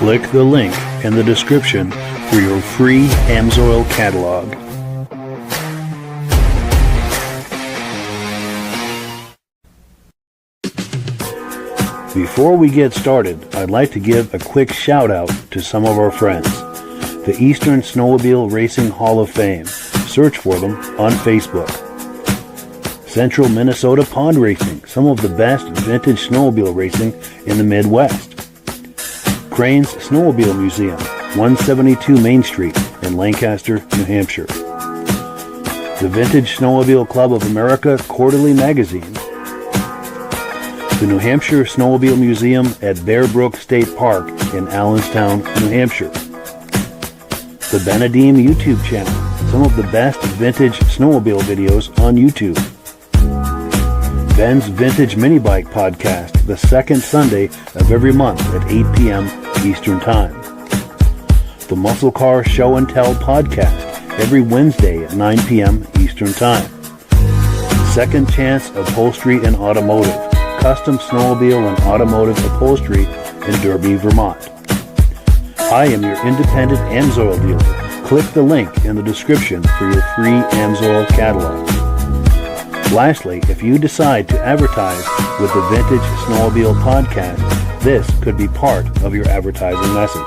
Click the link in the description for your free Amsoil catalog. Before we get started, I'd like to give a quick shout out to some of our friends. The Eastern Snowmobile Racing Hall of Fame. Search for them on Facebook. Central Minnesota Pond Racing, some of the best vintage snowmobile racing in the Midwest. Crane's Snowmobile Museum, 172 Main Street in Lancaster, New Hampshire. The Vintage Snowmobile Club of America Quarterly Magazine. The New Hampshire Snowmobile Museum at Bear Brook State Park in Allenstown, New Hampshire. The Benedim YouTube channel, some of the best vintage snowmobile videos on YouTube. Ben's Vintage Mini Bike Podcast, the second Sunday of every month at 8 p.m. Eastern Time. The Muscle Car Show and Tell Podcast, every Wednesday at 9 p.m. Eastern Time. Second Chance Upholstery and Automotive, custom snowmobile and automotive upholstery in Derby, Vermont. I am your independent Amsoil dealer. Click the link in the description for your free Amsoil catalog. Lastly, if you decide to advertise with the Vintage Snowmobile Podcast, this could be part of your advertising message.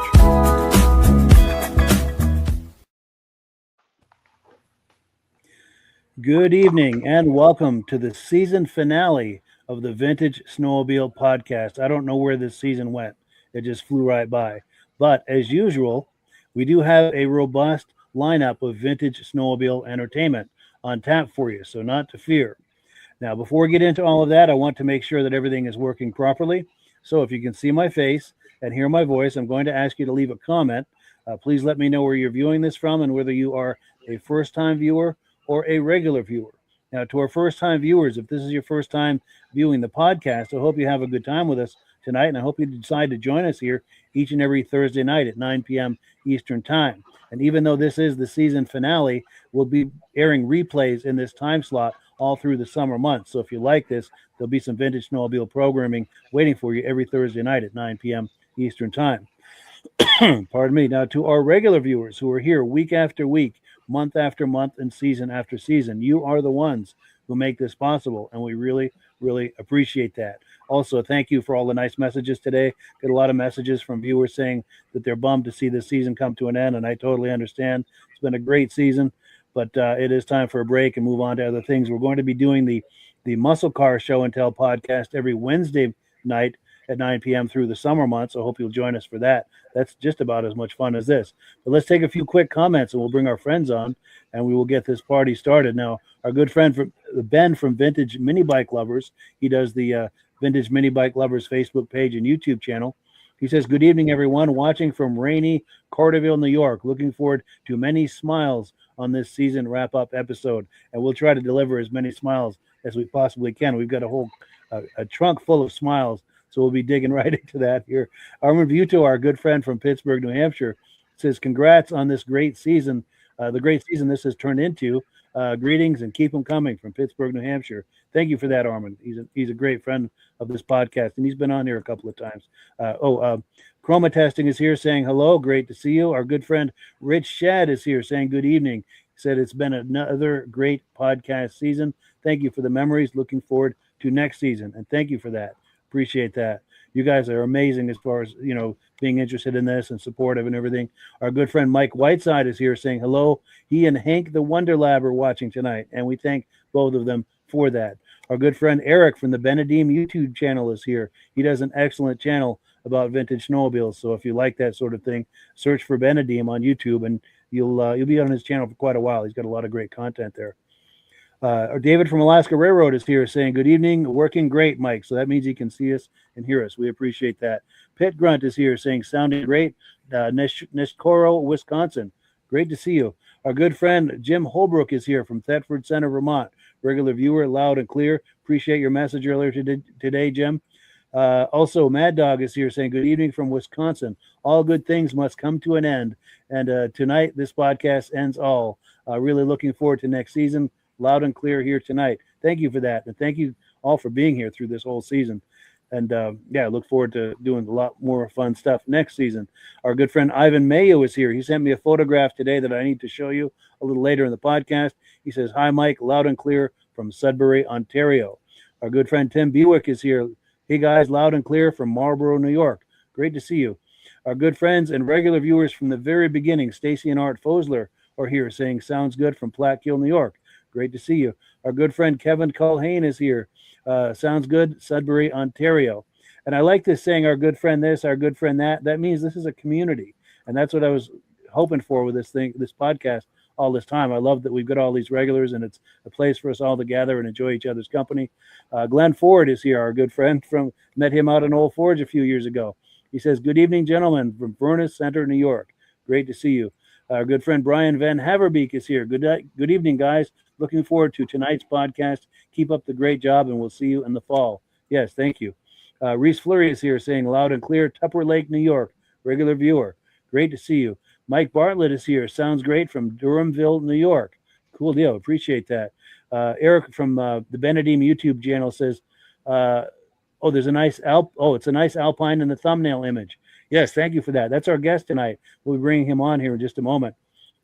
Good evening and welcome to the season finale of the Vintage Snowmobile Podcast. I don't know where this season went. It just flew right by. But as usual, we do have a robust lineup of vintage snowmobile entertainment on tap for you, so not to fear. Now, before we get into all of that, I want to make sure that everything is working properly. So if you can see my face and hear my voice, I'm going to ask you to leave a comment. Please let me know where you're viewing this from and whether you are a first-time viewer or a regular viewer. Now, to our first-time viewers, if this is your first time viewing the podcast, I hope you have a good time with us tonight, and I hope you decide to join us here each and every Thursday night at 9 p.m. Eastern Time. And even though this is the season finale, we'll be airing replays in this time slot all through the summer months. So if you like this, there'll be some vintage snowmobile programming waiting for you every Thursday night at 9 p.m. Eastern Time. Pardon me. Now, to our regular viewers who are here week after week, month after month, and season after season, you are the ones who make this possible, and we really, really appreciate that. Also, thank you for all the nice messages today. Got a lot of messages from viewers saying that they're bummed to see this season come to an end, and I totally understand. It's been a great season, but it is time for a break and move on to other things. We're going to be doing the Muscle Car Show and Tell podcast every Wednesday night at 9 p.m. through the summer months. I hope you'll join us for that. That's just about as much fun as this. But let's take a few quick comments, and we'll bring our friends on, and we will get this party started. Now, our good friend Ben from Vintage Mini Bike Lovers, he does the Vintage Mini Bike Lovers Facebook page and YouTube channel. He says, good evening, everyone, watching from rainy Carterville, New York. Looking forward to many smiles on this season wrap-up episode, and we'll try to deliver as many smiles as we possibly can. We've got a trunk full of smiles, so we'll be digging right into that here. Our review to our good friend from Pittsburgh, New Hampshire, says, congrats on this great season, the great season this has turned into. Greetings and keep them coming from Pittsburgh, New Hampshire. Thank you for that, Armin. He's a great friend of this podcast, and he's been on here a couple of times. Chroma Testing is here saying hello. Great to see you. Our good friend Rich Shad is here saying good evening. He said it's been another great podcast season. Thank you for the memories. Looking forward to next season, and thank you for that. Appreciate that. You guys are amazing as far as, being interested in this and supportive and everything. Our good friend Mike Whiteside is here saying hello. He and Hank the Wonder Lab are watching tonight, and we thank both of them for that. Our good friend Eric from the Benedim YouTube channel is here. He does an excellent channel about vintage snowmobiles, so if you like that sort of thing, search for Benedim on YouTube, and you'll be on his channel for quite a while. He's got a lot of great content there. David from Alaska Railroad is here saying, good evening, working great, Mike. So that means he can see us and hear us. We appreciate that. Pit Grunt is here saying, sounding great. Neshkoro, Wisconsin. Great to see you. Our good friend Jim Holbrook is here from Thetford Center, Vermont. Regular viewer, loud and clear. Appreciate your message earlier today, Jim. Also, Mad Dog is here saying, good evening from Wisconsin. All good things must come to an end. And tonight, this podcast ends all. Really looking forward to next season. Loud and clear here tonight. Thank you for that. And thank you all for being here through this whole season. And yeah, look forward to doing a lot more fun stuff next season. Our good friend Ivan Mayo is here. He sent me a photograph today that I need to show you a little later in the podcast. He says, "Hi, Mike, loud and clear from Sudbury, Ontario." Our good friend Tim Buick is here. "Hey, guys, loud and clear from Marlborough, New York. Great to see you." Our good friends and regular viewers from the very beginning, Stacy and Art Fosler, are here saying, "Sounds good," from Plattkill, New York. Great to see you. Our good friend Kevin Culhane is here. "Sounds good, Sudbury, Ontario." And I like this saying, "Our good friend this, our good friend that." That means this is a community. And that's what I was hoping for with this podcast all this time. I love that we've got all these regulars, and it's a place for us all to gather and enjoy each other's company. Glenn Ford is here, our good friend met him out in Old Forge a few years ago. He says, "Good evening, gentlemen, from Furnace Center, New York. Great to see you." Our good friend Brian Van Haverbeek is here. Good evening, guys. Looking forward to tonight's podcast. Keep up the great job, and we'll see you in the fall. Yes, thank you. Reese Fleury is here saying, "Loud and clear, Tupper Lake, New York. Regular viewer. Great to see you." Mike Bartlett is here. "Sounds great," from Durhamville, New York. Cool deal. Appreciate that. Eric from the Benedim YouTube channel says, there's a nice it's a nice Alpine in the thumbnail image. Yes, thank you for that. That's our guest tonight. We'll be bringing him on here in just a moment,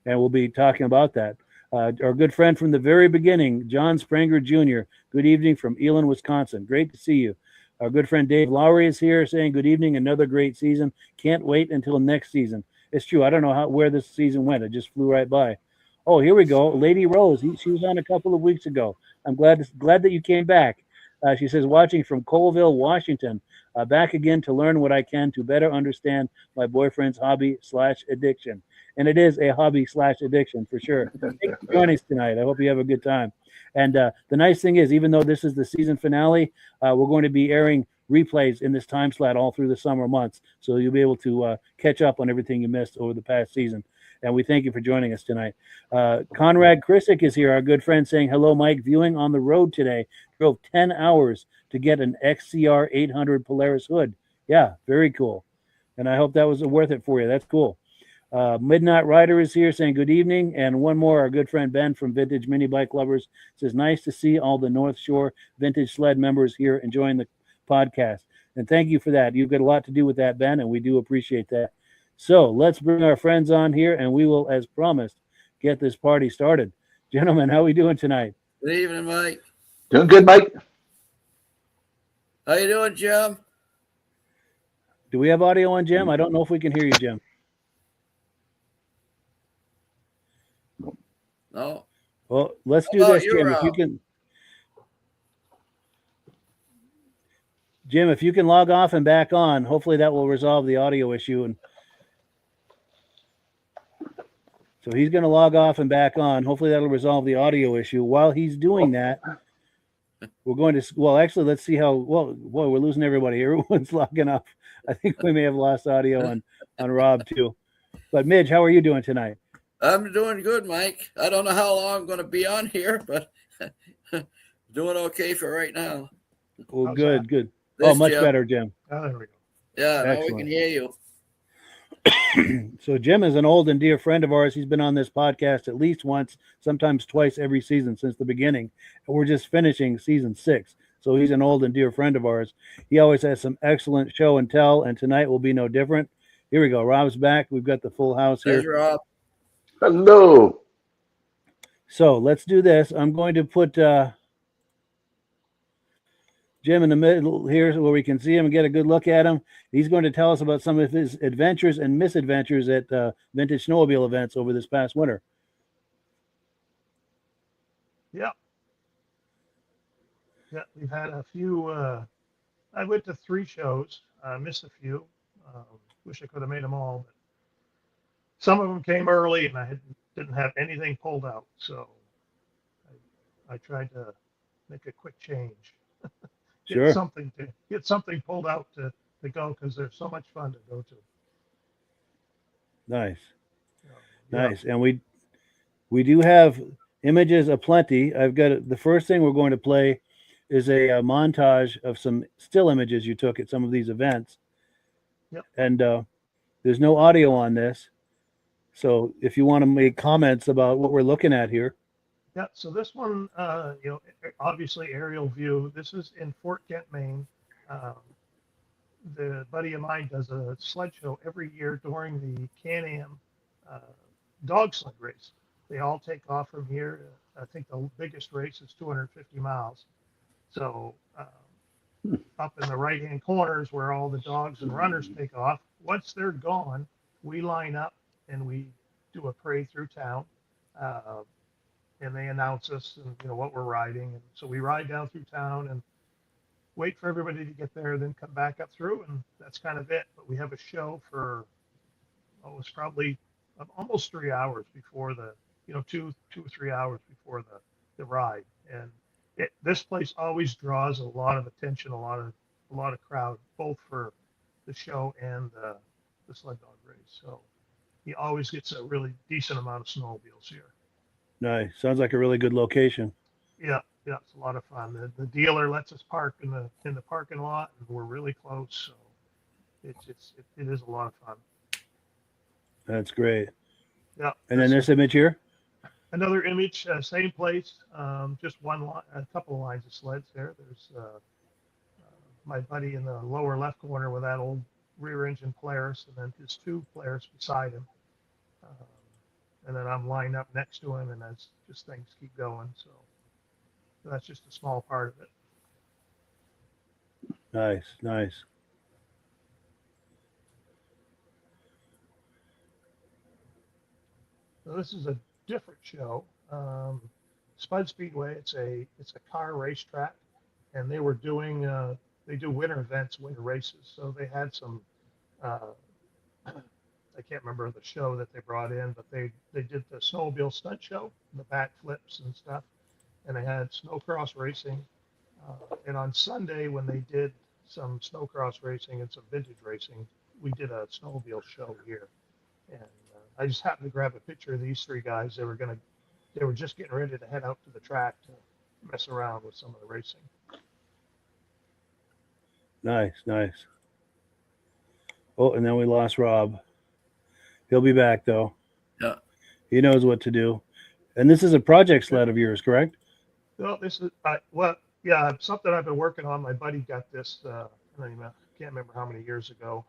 and we'll be talking about that. Our good friend from the very beginning, John Spranger Jr. Good evening from Elon, Wisconsin. Great to see you. Our good friend Dave Lowry is here saying, "Good evening. Another great season. Can't wait until next season." It's true. I don't know where this season went. It just flew right by. Oh, here we go. Lady Rose. She was on a couple of weeks ago. I'm glad that you came back. She says, "Watching from Colville, Washington. Back again to learn what I can to better understand my boyfriend's hobby/addiction." And it is a hobby/addiction for sure. Thank you for joining us tonight. I hope you have a good time. And the nice thing is, even though this is the season finale, we're going to be airing replays in this time slot all through the summer months. So you'll be able to catch up on everything you missed over the past season. And we thank you for joining us tonight. Conrad Krisick is here, our good friend, saying, "Hello, Mike. Viewing on the road today. Drove 10 hours to get an XCR 800 Polaris hood." Yeah, very cool. And I hope that was worth it for you. That's cool. Midnight Rider is here saying, "Good evening." And one more, our good friend Ben from Vintage Mini Bike Lovers says, "Nice to see all the North Shore Vintage Sled members here enjoying the podcast." And thank you for that. You've got a lot to do with that, Ben, and we do appreciate that. So let's bring our friends on here, and we will, as promised, get this party started. Gentlemen, how are we doing tonight? Good evening, Mike. Doing good, Mike. How you doing, Jim? Do we have audio on Jim? I don't know if we can hear you, Jim. No. Well, let's do this, Jim. If you can, Jim, if you can log off and back on, hopefully that will resolve the audio issue. And so he's going to log off and back on. Hopefully that'll resolve the audio issue. While he's doing that, we're going to, actually, let's see how, boy, we're losing everybody. Everyone's logging off. I think we may have lost audio on Rob too. But Midge, how are you doing tonight? I'm doing good, Mike. I don't know how long I'm going to be on here, but doing okay for right now. Well, good. Much Jim. Better, Jim. Oh, there we go. Yeah, now we can hear you. So Jim is an old and dear friend of ours. He's been on this podcast at least once, sometimes twice every season since the beginning. And we're just finishing season 6. So he's an old and dear friend of ours. He always has some excellent show and tell, and tonight will be no different. Here we go. Rob's back. We've got the full house here. There's Rob. Hello. So let's do this. I'm going to put Jim in the middle here where we can see him and get a good look at him. He's going to tell us about some of his adventures and misadventures at Vintage Snowmobile events over this past winter. Yeah, we've had a few. I went to 3 shows. I missed a few. Wish I could have made them all, but some of them came early, and I didn't have anything pulled out. So I tried to make a quick change. Get something pulled out to go, because they're so much fun to go to. Nice. Yeah. Nice. And we do have images aplenty. I've got the first thing we're going to play is a montage of some still images you took at some of these events. Yep. And there's no audio on this. So if you want to make comments about what we're looking at here. Yeah, so this one, obviously aerial view. This is in Fort Kent, Maine. the buddy of mine does a sled show every year during the Can-Am dog sled race. They all take off from here. I think the biggest race is 250 miles. So up in the right-hand corners where all the dogs and runners take off, once they're gone, we line up and we do a parade through town. And they announce us and what we're riding. And so we ride down through town and wait for everybody to get there, then come back up through, and that's kind of it. But we have a show for it's probably almost 3 hours before the 2 or 3 hours before the ride. And this place always draws a lot of attention, a lot of crowd, both for the show and the sled dog race. So he always gets a really decent amount of snowmobiles here. Nice. Sounds like a really good location. Yeah, it's a lot of fun. The dealer lets us park in the parking lot, and we're really close, so it is a lot of fun. That's great. Yeah. And then this image here? Another image, same place, just a couple of lines of sleds there. There's my buddy in the lower left corner with that old rear engine Polaris, and then his two Polaris beside him. And then I'm lined up next to him, and as just things keep going. So that's just a small part of it. Nice. So this is a different show. Spud Speedway. It's a car racetrack, and they were doing they do winter events, winter races. So they had some. I can't remember the show that they brought in, but they did the snowmobile stunt show, the back flips and stuff, and they had snowcross racing. And on Sunday, when they did some snowcross racing and some vintage racing, we did a snowmobile show here. And I just happened to grab a picture of these three guys. They were just getting ready to head out to the track to mess around with some of the racing. Nice. Oh, and then we lost Rob. He'll be back though. Yeah. He knows what to do. And this is a project sled of yours, correct? Well, this is something I've been working on. My buddy got this. I can't remember how many years ago.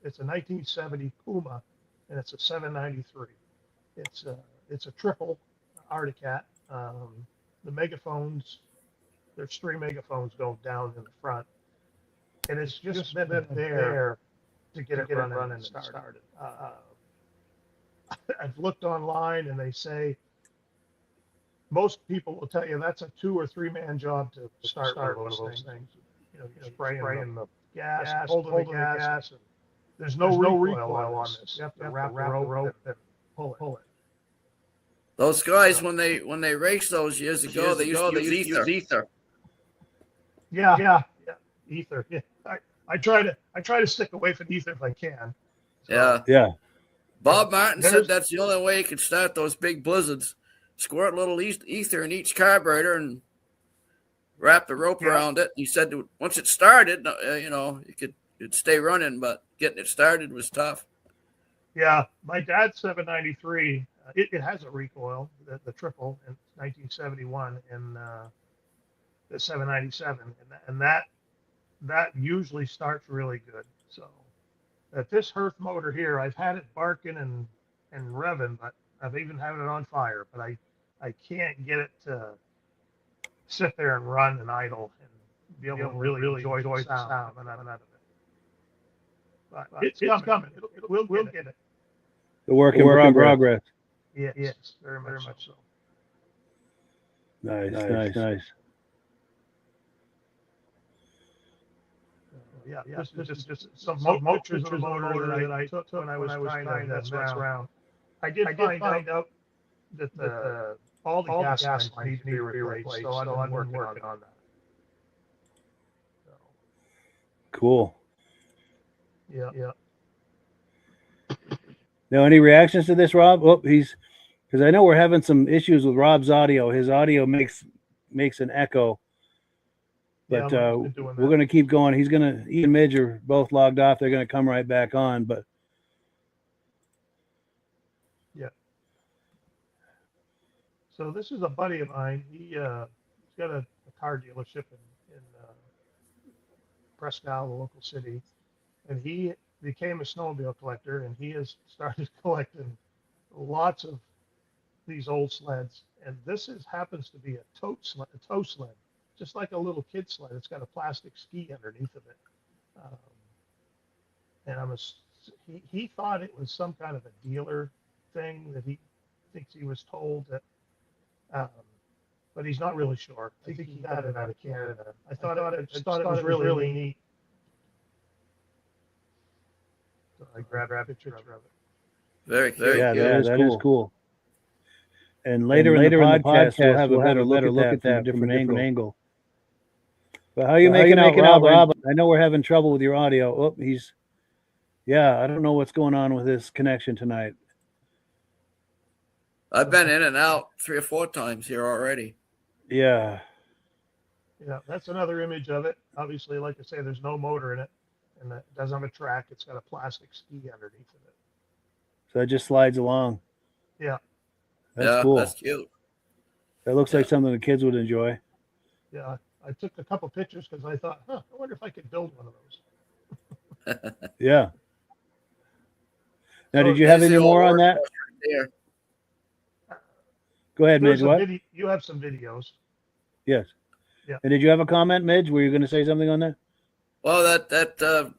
It's a 1970 Puma, and it's a 793. It's a triple Articat. The megaphones. There's 3 megaphones go down in the front, and it's just been there to get it running and started. I've looked online, and they say most people will tell you that's a 2 or 3 man job to start one of those things. You're spraying the gas, holding the gas, and there's no recoil on this. You have to wrap the rope and pull it. Those guys, when they raced those years ago, they used to use ether. Yeah, ether. Yeah, I try to stick away from ether if I can. So, Yeah. Bob Martin said that's the only way you could start those big blizzards. Squirt a little ether in each carburetor and wrap the rope around it. He said that once it started, it'd stay running, but getting it started was tough. Yeah, my dad's 793. It has a recoil, the triple in 1971, and the 797, and that usually starts really good. So at this Hearth motor here, I've had it barking and revving, but I've even had it on fire, but I can't get it to sit there and run and idle and be able to really enjoy the sound coming out of it. But it's coming. We'll get it. The work in progress. Yes, very much so. Nice. Yeah, this is just some pictures of the motor that I took when I was trying to mess around. I did find out that all the gas lines need to be replaced, so I'm working on that. Cool. Yeah. Now, any reactions to this, Rob? Because I know we're having some issues with Rob's audio. His audio makes an echo. But we're going to keep going. He and Midge are both logged off. They're going to come right back on. But yeah. So this is a buddy of mine. He's got a car dealership in Presque Isle, the local city, and he became a snowmobile collector, and he has started collecting lots of these old sleds. And this happens to be a tow sled, just like a little kid sled. It's got a plastic ski underneath of it. And he thought it was some kind of a dealer thing that he thinks he was told that, but he's not really sure. I think he got it out of Canada. I thought it was really neat. So I grabbed a picture of it. Very cool. Yeah, that is cool. And later in the podcast, we'll have a better look at that from a different angle. But how are you making out, Rob? I know we're having trouble with your audio. Oh, I don't know what's going on with this connection tonight. I've been in and out 3 or 4 times here already. Yeah. Yeah, that's another image of it. Obviously, like I say, there's no motor in it, and it doesn't have a track. It's got a plastic ski underneath of it. So it just slides along. Yeah. That's cool. That's cute. That looks like something the kids would enjoy. Yeah, I took a couple pictures because I thought, I wonder if I could build one of those. Yeah. Now, did you have any more on that? There. Go ahead, Midge. What? You have some videos. Yes. Yeah. And did you have a comment, Midge? Were you going to say something on that? Well, that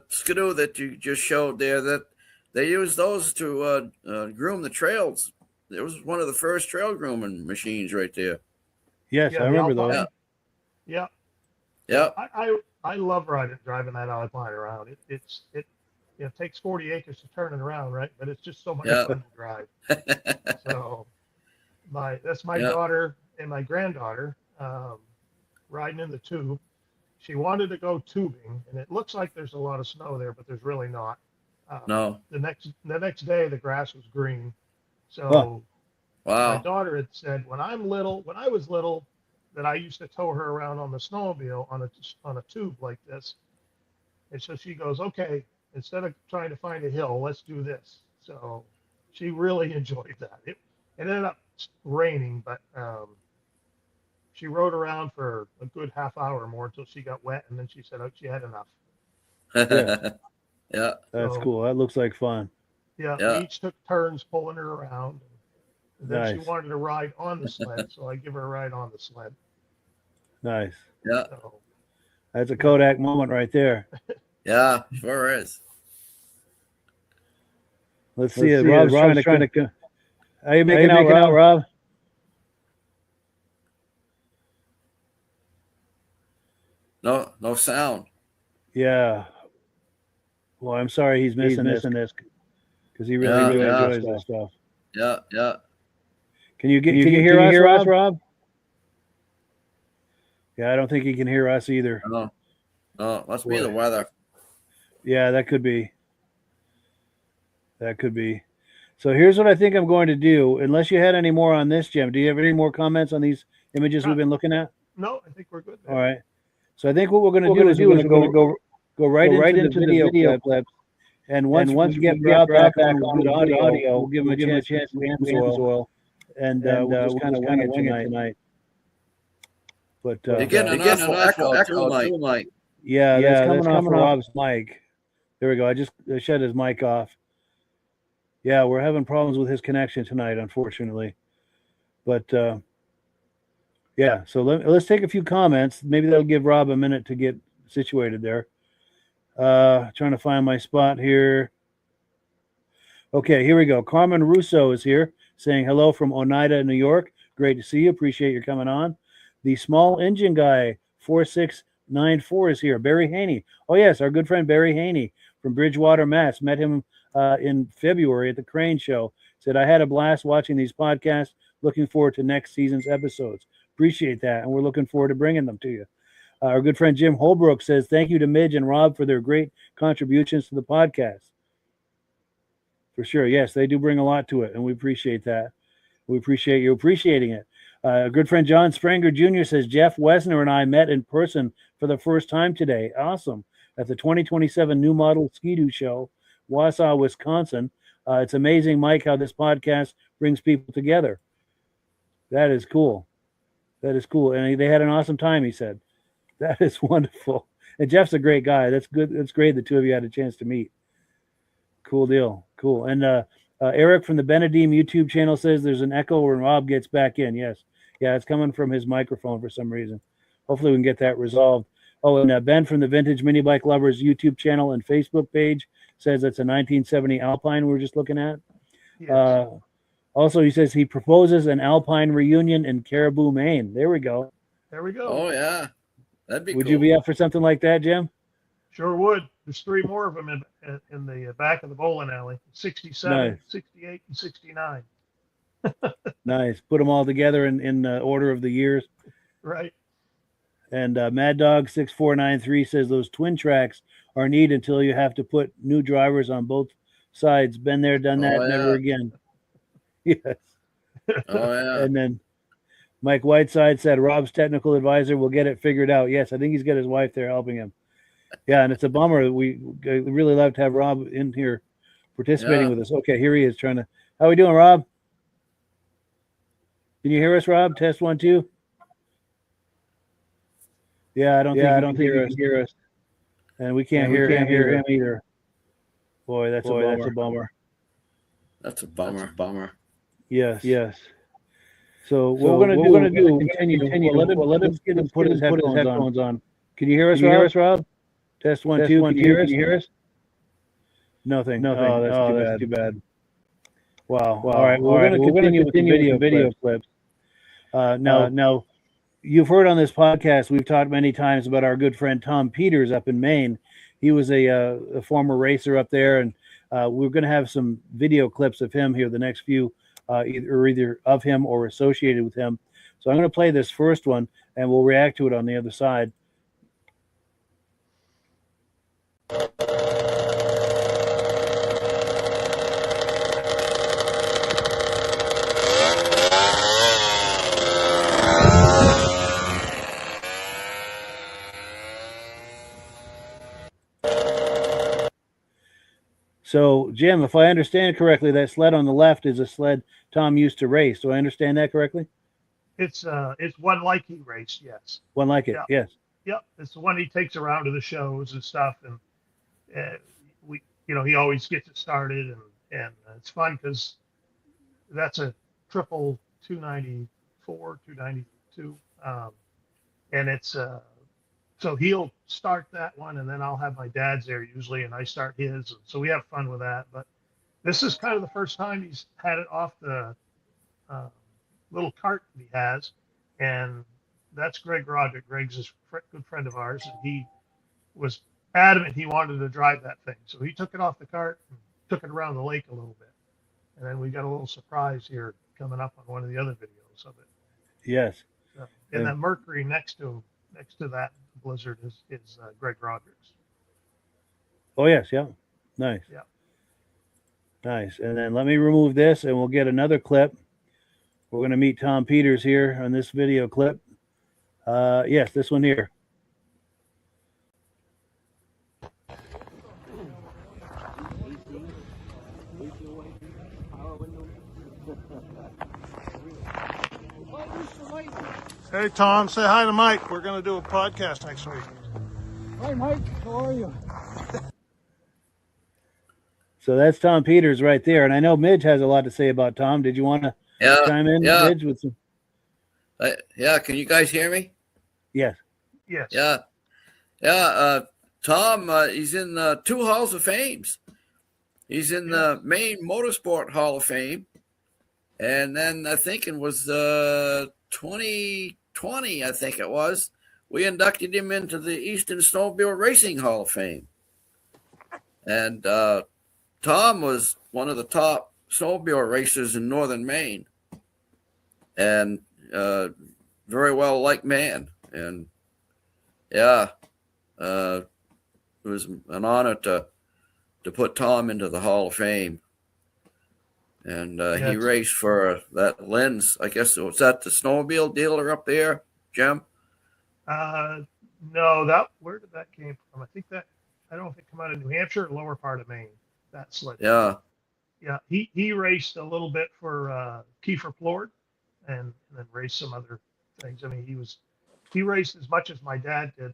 skidoo that you just showed there, that they use those to groom the trails. It was one of the first trail grooming machines right there. Yes, Yeah, I remember those. Yeah. Yeah. I love driving that Alpine around. It takes 40 acres to turn it around, right? But it's just so much fun to drive. So that's my daughter and my granddaughter riding in the tube. She wanted to go tubing, and it looks like there's a lot of snow there, but there's really not. No. The next day, the grass was green. So wow. My daughter had said, when I was little, that I used to tow her around on the snowmobile on a tube like this. And so she goes, okay, instead of trying to find a hill, let's do this. So she really enjoyed that. It ended up raining, but she rode around for a good half hour or more until she got wet, and then she said, oh, she had enough. Yeah. That's cool. That looks like fun. Yeah. We each took turns pulling her around. And then Nice. she wanted to ride on the sled, so I give her a ride on the sled. Nice. Yeah. So, That's a Kodak moment right there. Yeah, sure is. Let's see it. Rob's trying to. How you making out, Rob? No sound. Yeah. Well, I'm sorry he's missing this because he really enjoys that stuff. Yeah. Can you hear us, Rob? Yeah, I don't think he can hear us either. No, must be the weather. Yeah, that could be. So here's what I think I'm going to do. Unless you had any more on this, Jim, do you have any more comments on these images we've been looking at? No, I think we're good there. All right. So I think what we're going to do is we're going to go right into the video clips. And once we get Rob back on good audio, we'll give him a chance to answer oil. And we'll just kind of wing it tonight. But you're getting an awful echo, Mike. Yeah, that's coming off Rob's mic. There we go. I just shut his mic off. Yeah, we're having problems with his connection tonight, unfortunately. But yeah, so let's take a few comments. Maybe that'll give Rob a minute to get situated there. Trying to find my spot here. Okay, here we go. Carmen Russo is here saying hello from Oneida, New York. Great to see you. Appreciate your coming on. The small engine guy 4694 is here. Barry Haney. Oh yes, our good friend Barry Haney from Bridgewater, Mass. Met him in February at the Crane Show. Said I had a blast watching these podcasts. Looking forward to next season's episodes. Appreciate that, and we're looking forward to bringing them to you. Our good friend Jim Holbrook says thank you to Midge and Rob for their great contributions to the podcast. For sure, yes, they do bring a lot to it, and we appreciate that. We appreciate you appreciating it. Our good friend John Spranger Jr. says Jeff Wesner and I met in person for the first time today. Awesome. At the 2027 New Model Ski-Doo Show, Wausau, Wisconsin. It's amazing, Mike, how this podcast brings people together. That is cool. And they had an awesome time, he said. That is wonderful. And Jeff's a great guy. That's good. That's great. The two of you had a chance to meet. Cool deal. Cool. And Eric from the Benedim YouTube channel says there's an echo when Rob gets back in. Yes. Yeah, it's coming from his microphone for some reason. Hopefully we can get that resolved. Oh, and Ben from the Vintage Mini Bike Lovers YouTube channel and Facebook page says it's a 1970 Alpine we're just looking at. Yes. Also, he says he proposes an Alpine reunion in Caribou, Maine. There we go. There we go. Oh, yeah. That'd be Would cool. you be up for something like that, Jim? Sure would. There's 3 more of them in the back of the bowling alley. 67, nice. 68, and 69. Nice. Put them all together in order of the years. Right. And Mad Dog 6493 says those twin tracks are neat until you have to put new drivers on both sides. Been there, done that, never again. Yes. Oh, yeah. And then Mike Whiteside said Rob's technical advisor will get it figured out. Yes, I think he's got his wife there helping him. Yeah, and it's a bummer. We really love to have Rob in here participating with us. Okay, here he is trying to. How are we doing, Rob? Can you hear us, Rob? Test 1, 2. Yeah, I don't think he can hear us. And we can't hear him either. Boy, that's a bummer. That's a bummer. Yes. So what we're gonna do continue. Let him get him put his headphones on. Can you hear us, Rob? Test 1, 2. Can you hear us? Nothing. Oh, that's too bad. Wow. All right. We're gonna continue with the video clips. Now, you've heard on this podcast, we've talked many times about our good friend Tom Peters up in Maine. He was a former racer up there, and we're going to have some video clips of him here, the next few, either of him or associated with him. So I'm going to play this first one, and we'll react to it on the other side. So, Jim, if I understand correctly, that sled on the left is a sled Tom used to race. Do I understand that correctly? It's one like he raced, yes. One like it, yes. Yep, it's the one he takes around to the shows and stuff, and he always gets it started, and it's fun because that's a triple 294, 292, and it's so he'll start that one, and then I'll have my dad's there usually, and I start his. And so we have fun with that. But this is kind of the first time he's had it off the little cart that he has, and that's Greg Roderick. Greg's a good friend of ours, and he was adamant he wanted to drive that thing. So he took it off the cart and took it around the lake a little bit. And then we got a little surprise here coming up on one of the other videos of it. Yes. And then Mercury next to that Blizzard is Greg Roderick's. Oh, yes. Yeah. Nice. Yeah. Nice. And then let me remove this, and we'll get another clip. We're going to meet Tom Peters here on this video clip. Yes, this one here. Hey, Tom, say hi to Mike. We're going to do a podcast next week. Hi, Mike. How are you? So that's Tom Peters right there. And I know Midge has a lot to say about Tom. Did you want to chime in, Midge? With some... yeah, can you guys hear me? Yes. Yes. Yeah. Tom, he's in 2 Halls of Fames. He's in the Maine Motorsport Hall of Fame. And then I think it was 2020, I think it was, we inducted him into the Eastern Snowmobile Racing Hall of Fame. And Tom was one of the top snowmobile racers in northern Maine. And very well liked man. And it was an honor to put Tom into the Hall of Fame. And he raced for that Lens. I guess was that the snowmobile dealer up there, Jim? No, where did that came from? I don't know if it came out of New Hampshire or lower part of Maine. That sled. Yeah. Yeah. He raced a little bit for Kiefer Plord, and then raced some other things. I mean, he raced as much as my dad did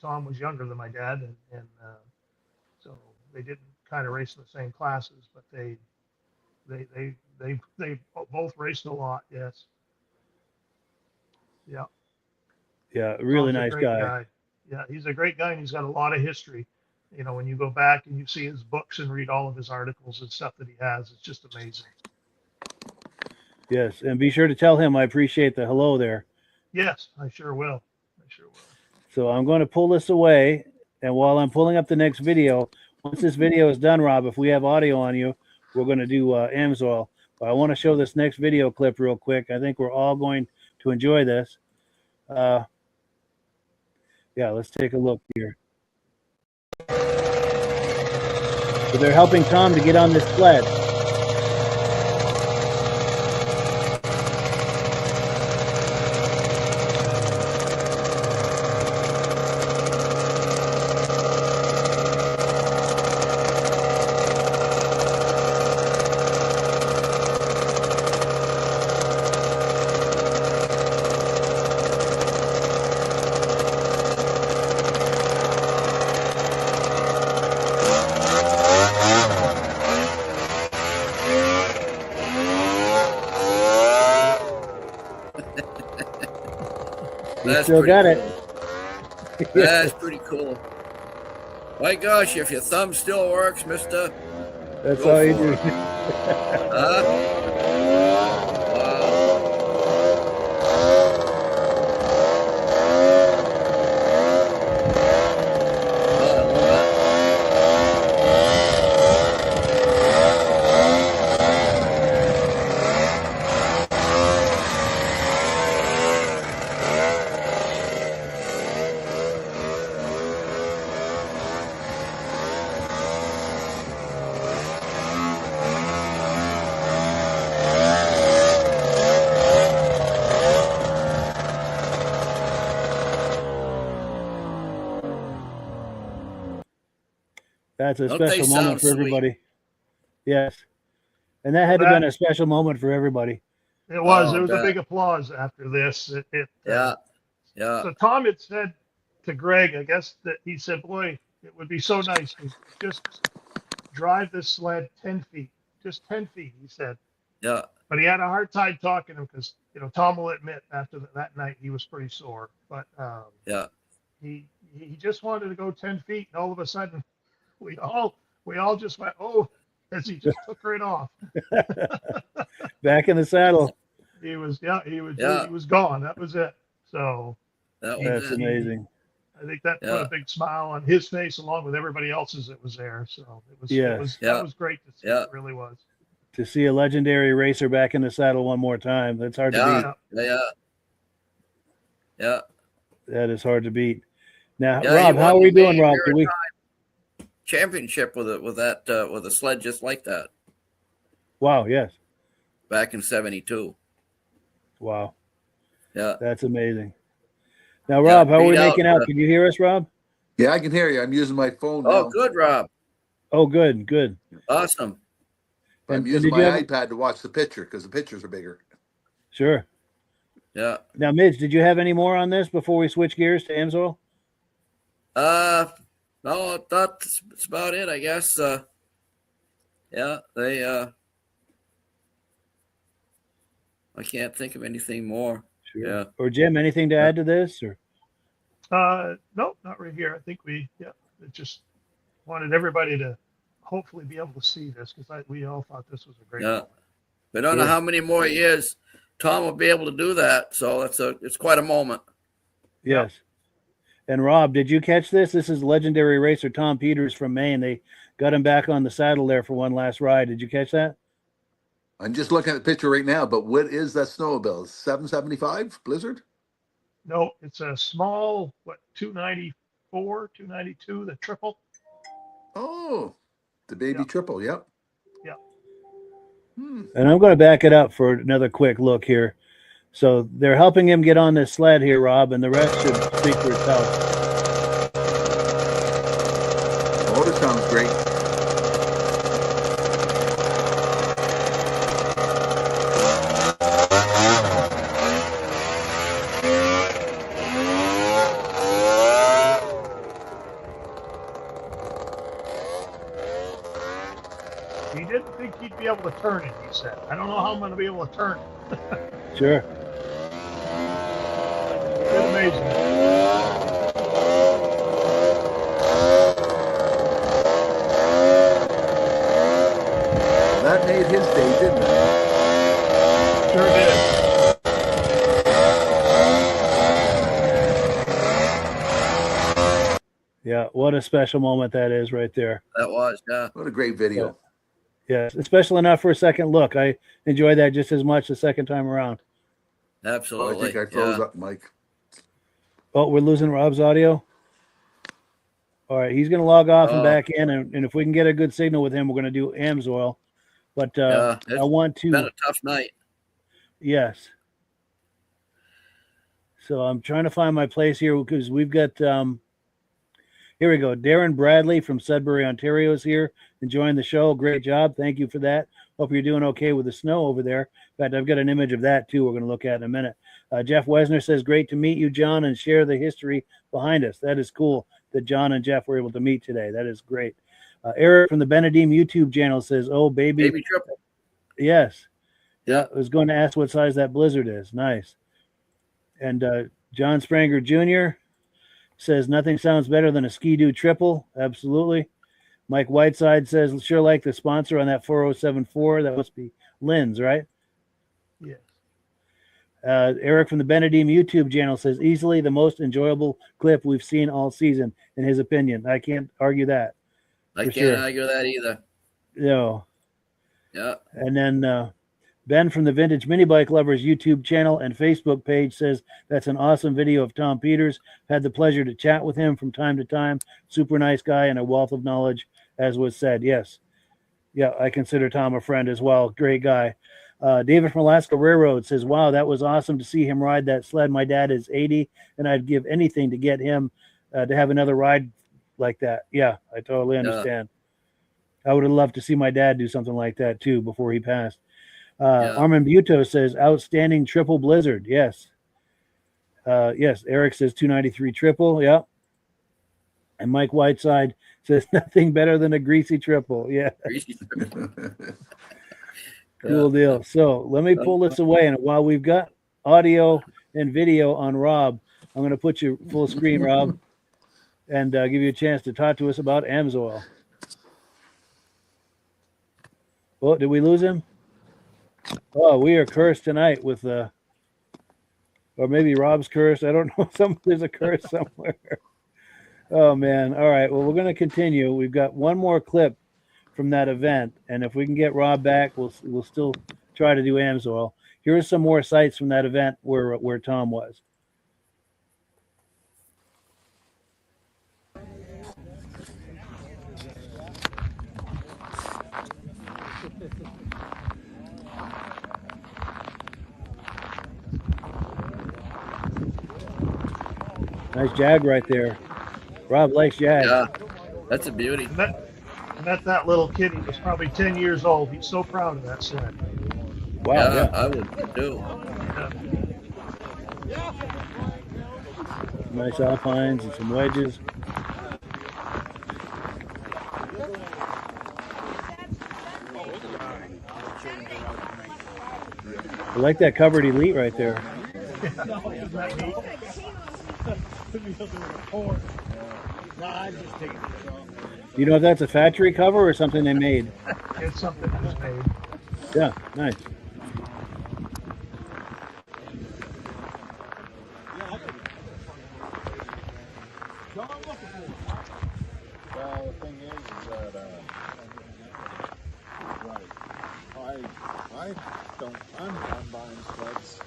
Tom was younger than my dad, and so they didn't kind of race in the same classes, but they both raced a lot. Yes. Yeah. Yeah, really Tom's a nice great guy. Yeah, he's a great guy, and he's got a lot of history. You know, when you go back and you see his books and read all of his articles and stuff that he has, it's just amazing. Yes, and be sure to tell him I appreciate the hello there. Yes, I sure will. So I'm going to pull this away, and while I'm pulling up the next video, once this video is done, Rob, if we have audio on you, we're going to do Amsoil. But I want to show this next video clip real quick. I think we're all going to enjoy this. Yeah, let's take a look here. So they're helping Tom to get on this sled. Still got cool. it. That's pretty cool. My gosh, if your thumb still works, mister. That's all you do. That's a special moment for everybody. Sweet. Yes. And that had to have been a special moment for everybody. It was. There was a big applause after this. Yeah. So Tom had said to Greg, I guess, that he said, boy, it would be so nice to just drive this sled 10 feet. Just 10 feet, he said. Yeah. But he had a hard time talking to him because, you know, Tom will admit after that night he was pretty sore. But he just wanted to go 10 feet, and all of a sudden, we all just went, oh, as he just took right off. Back in the saddle. He was gone. That was it. So that's amazing. I think that put a big smile on his face along with everybody else's that was there. So that was great to see. It really was. To see a legendary racer back in the saddle one more time. That's hard to beat. Yeah. That is hard to beat. Now, Rob, how are we doing, Rob? Do we championship with a sled just like that? Wow, yes. Back in 72. Wow. Yeah. That's amazing. Now, Rob, how are we making out? Can you hear us, Rob? Yeah, I can hear you. I'm using my phone now. Oh, good, Rob. Oh, good. Awesome. I'm using my iPad to watch the picture because the pictures are bigger. Sure. Yeah. Now, Midge, did you have any more on this before we switch gears to Amsoil? No, that's about it, I guess. I can't think of anything more. Sure. Yeah. Or Jim, anything to add to this? Or no, not right here. I think it just wanted everybody to hopefully be able to see this because we all thought this was a great moment. We don't know how many more years Tom will be able to do that, so it's quite a moment. Yes. And Rob, did you catch this? This is legendary racer Tom Peters from Maine. They got him back on the saddle there for one last ride. Did you catch that? I'm just looking at the picture right now, but what is that snowmobile? 775 Blizzard? No, it's a small, 294, 292, the triple. Oh, the baby triple, yep. Yeah. And I'm going to back it up for another quick look here. So they're helping him get on this sled here, Rob, and the rest should speak for itself. Oh, this sounds great. he'd be able to turn it, he said. I don't know how I'm going to be able to turn it. Sure. It's amazing. That made his day, didn't it? Sure did. Yeah, what a special moment that is right there. That was, yeah. What a great video. Yes, it's special enough for a second look. I enjoyed that just as much the second time around. Oh, I Absolutely. think I froze up, Mike. Oh, we're losing Rob's audio? All right, he's going to log off and back in, and if we can get a good signal with him, we're going to do Amsoil. But I want to... It's been a tough night. Yes. So I'm trying to find my place here because we've got... here we go. Darren Bradley from Sudbury, Ontario is here, enjoying the show. Great job. Thank you for that. Hope you're doing okay with the snow over there. In fact, I've got an image of that, too, we're going to look at in a minute. Jeff Wesner says, great to meet you, John, and share the history behind us. That is cool that John and Jeff were able to meet today. That is great. Eric from the Benedim YouTube channel says, oh, baby triple. Yes. Yeah. I was going to ask what size that Blizzard is. Nice. And John Spranger Jr. says, nothing sounds better than a Ski-Doo triple. Absolutely. Mike Whiteside says, sure like the sponsor on that 4074. That must be Lynn's, right? Yeah. Eric from the Benedim YouTube channel says, easily the most enjoyable clip we've seen all season, in his opinion. I can't argue that. I can't argue that either. No. Yeah. And then Ben from the Vintage Mini Bike Lovers YouTube channel and Facebook page says, that's an awesome video of Tom Peters. Had the pleasure to chat with him from time to time. Super nice guy and a wealth of knowledge, as was said. Yes. Yeah, I consider Tom a friend as well. Great guy. David from Alaska Railroad says, wow, that was awesome to see him ride that sled. My dad is 80, and I'd give anything to get him to have another ride like that. Yeah, I totally understand. I would have loved to see my dad do something like that, too, before he passed. Armin Buto says, outstanding triple Blizzard. Yes. Yes, Eric says 293 triple. Yeah. And Mike Whiteside says, nothing better than a greasy triple. Yeah. Greasy triple. Cool deal. So let me pull this away. And while we've got audio and video on Rob, I'm going to put you full screen, Rob, and give you a chance to talk to us about Amsoil. Oh, did we lose him? Oh, we are cursed tonight with or maybe Rob's cursed. I don't know. There's a curse somewhere. Oh man. All right. Well, we're going to continue. We've got one more clip from that event, and if we can get Rob back, we'll still try to do Amsoil. Here are some more sites from that event where Tom was. Nice Jag right there. Rob likes Jag. Yeah, that's a beauty. And that little kid, he was probably 10 years old. He's so proud of that sled. Wow, yeah. I would too. Nice alpines and some wedges. I like that covered Elite right there. Isn't that neat? Do you know if that's a factory cover or something they made? It's something that was made. Yeah, nice. Well, the thing is that I'm buying sleds.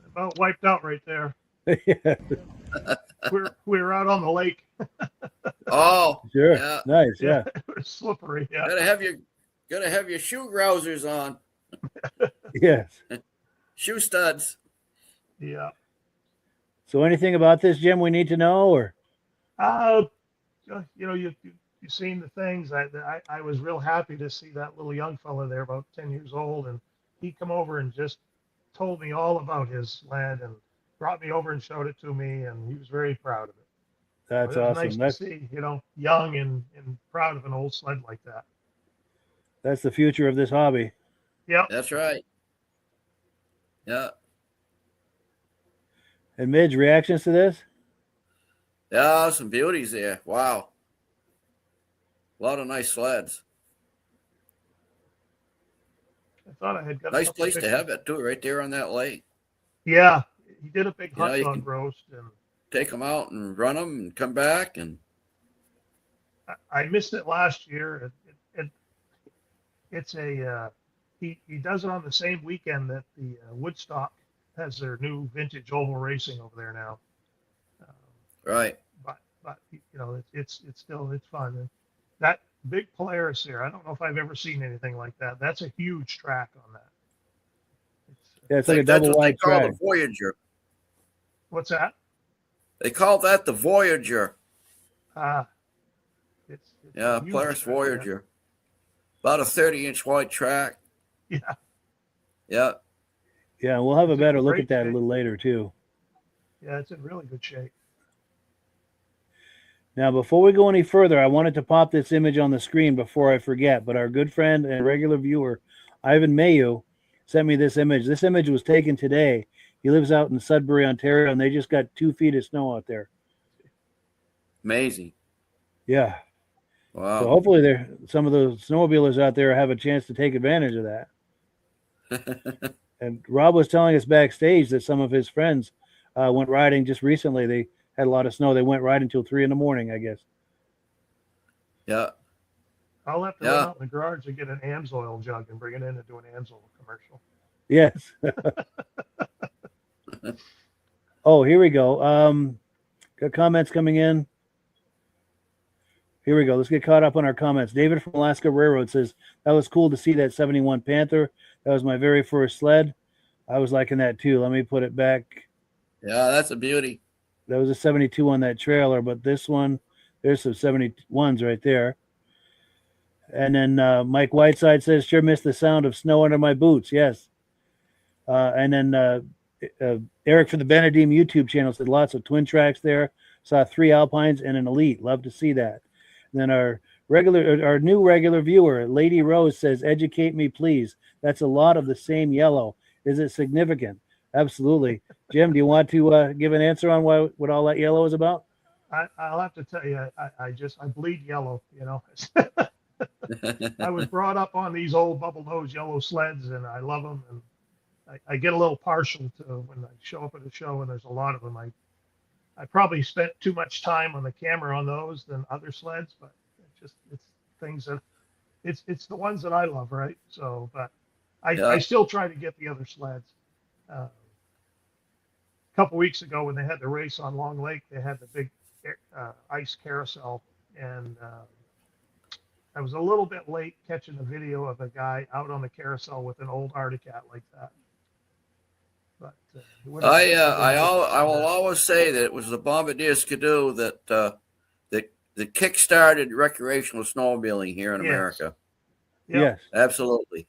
About wiped out right there. Yeah, We're out on the lake. Oh, sure. yeah. Nice. Yeah. It was slippery. Yeah. Gotta have your shoe grousers on, Yes. shoe studs. Yeah. So anything about this, Jim, we need to know, or? You've seen the things. I was real happy to see that little young fella there, about 10 years old, and he come over and just told me all about his sled and brought me over and showed it to me, and he was very proud of it. That's It was awesome. nice to see, young and proud of an old sled like that. That's the future of this hobby. Yep. That's right. Yeah. And Midge, reactions to this? Yeah, some beauties there. Wow. A lot of nice sleds. I thought I had got Nice place to have it, too, right there on that lake. Yeah. He did a big You know, hot you dog can- roast, and Take them out and run them and come back. And I missed it last year. It's he does it on the same weekend that the Woodstock has their new vintage oval racing over there now. right. But it's fun. And that big Polaris here, I don't know if I've ever seen anything like that. That's a huge track on that. Yeah, it's like a That's double what they wide call track. the Voyager. What's that? They call that the Voyager. It's Yeah, a huge Polaris track, Voyager. About a 30-inch wide track. Yeah. Yeah. Yeah, we'll have a It's in better look great at that a shape. little later too. Yeah, it's in really good shape. Now, before we go any further, I wanted to pop this image on the screen before I forget, but our good friend and regular viewer, Ivan Mayu, sent me this image. This image was taken today. He lives out in Sudbury, Ontario, and they just got 2 feet of snow out there. Amazing. Yeah. Wow. So hopefully some of the snowmobilers out there have a chance to take advantage of that. And Rob was telling us backstage that some of his friends went riding just recently. They had a lot of snow. They went riding until 3 a.m, I guess. Yeah. I'll have to Yeah. run out in the garage and get an AMSOIL jug and bring it in and do an AMSOIL commercial. Yes. Oh, here we go. Got comments coming in. Here we go. Let's get caught up on our comments. David from Alaska Railroad says, that was cool to see that 71 Panther. That was my very first sled. I was liking that too. Let me put it back. Yeah, that's a beauty. That was a 72 on that trailer, but this one, there's some 71s right there. And then Mike Whiteside says, sure missed the sound of snow under my boots. Yes. And then Eric from the Benedim YouTube channel said lots of twin tracks there. Saw 3 Alpines and an Elite. Love to see that. And then our new regular viewer, Lady Rose, says, educate me, please. That's a lot of the same yellow. Is it significant? Absolutely. Jim, do you want to give an answer on what all that yellow is about? I'll have to tell you, I bleed yellow, I was brought up on these old bubble nose yellow sleds, and I love them. And I get a little partial to when I show up at a show and there's a lot of them. I probably spent too much time on the camera on those than other sleds, but it's things that it's the ones that I love, right? So, but I still try to get the other sleds. A couple weeks ago when they had the race on Long Lake, they had the big ice carousel, and I was a little bit late catching a video of a guy out on the carousel with an old Articat like that. But I will always say that it was the Bombardier Skidoo that kick-started recreational snowmobiling here in America. Yep. Yes. Absolutely.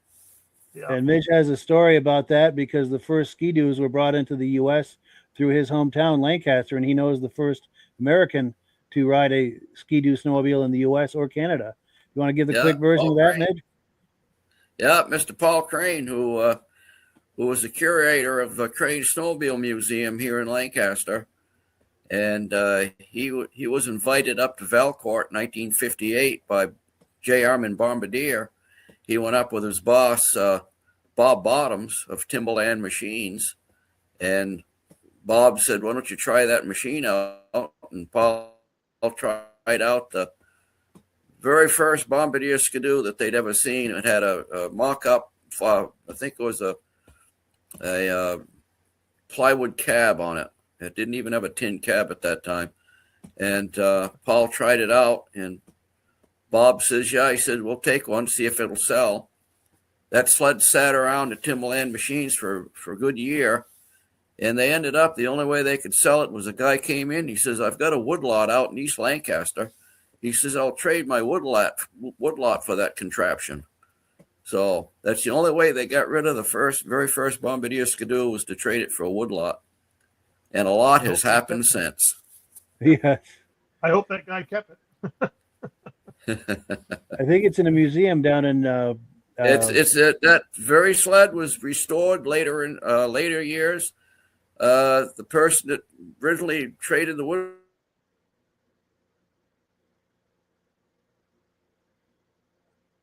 Yeah. And Mitch has a story about that because the first Ski-Doos were brought into the U.S. through his hometown, Lancaster, and he knows the first American to ride a Ski-Doo snowmobile in the U.S. or Canada. You want to give the quick version of that, Mitch? Yeah, Mr. Paul Crane, who was the curator of the Crane Snowmobile Museum here in Lancaster. And he was invited up to Valcourt in 1958 by J. Armand Bombardier. He went up with his boss, Bob Bottoms of Timberland Machines. And Bob said, why don't you try that machine out? And Paul tried out the very first Bombardier Skidoo that they'd ever seen. It had a mock-up, I think it was a a plywood cab on it. It didn't even have a tin cab at that time. And Paul tried it out, and Bob says, yeah, he said, we'll take one, see if it'll sell. That sled sat around at Timberland Machines for a good year. And they ended up, the only way they could sell it was a guy came in. He says, I've got a woodlot out in East Lancaster. He says, I'll trade my woodlot for that contraption. So that's the only way they got rid of the very first Bombardier Skidoo, was to trade it for a woodlot. And a lot has happened since. Yeah. I hope that guy kept it. I think it's in a museum down in. That very sled was restored later in later years. The person that originally traded the wood.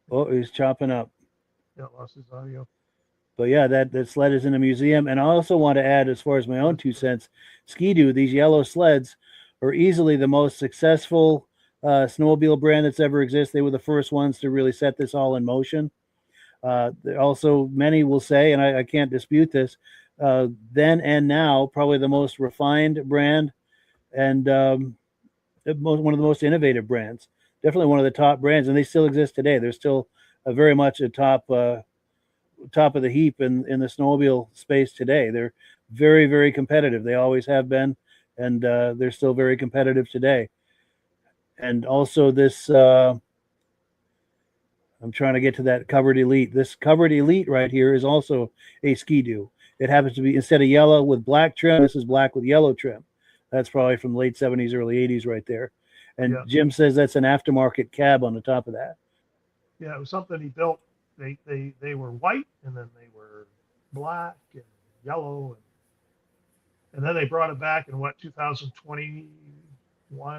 Oh, he's chopping up. Yeah, lost his audio. But yeah, that sled is in a museum. And I also want to add, as far as my own 2 cents, Ski-Doo, these yellow sleds are easily the most successful snowmobile brand that's ever existed. They were the first ones to really set this all in motion. Also, many will say, and I can't dispute this, then and now, probably the most refined brand and one of the most innovative brands. Definitely one of the top brands, and they still exist today. They're still very much a top of the heap in the snowmobile space today. They're very, very competitive. They always have been, and they're still very competitive today. And also this, I'm trying to get to that Covered Elite. This Covered Elite right here is also a Ski-Doo. It happens to be, instead of yellow with black trim, this is black with yellow trim. That's probably from the late 70s, early 80s right there. And yeah. Jim says that's an aftermarket cab on the top of that. Yeah, it was something he built. They were white, and then they were black and yellow, and then they brought it back in 2021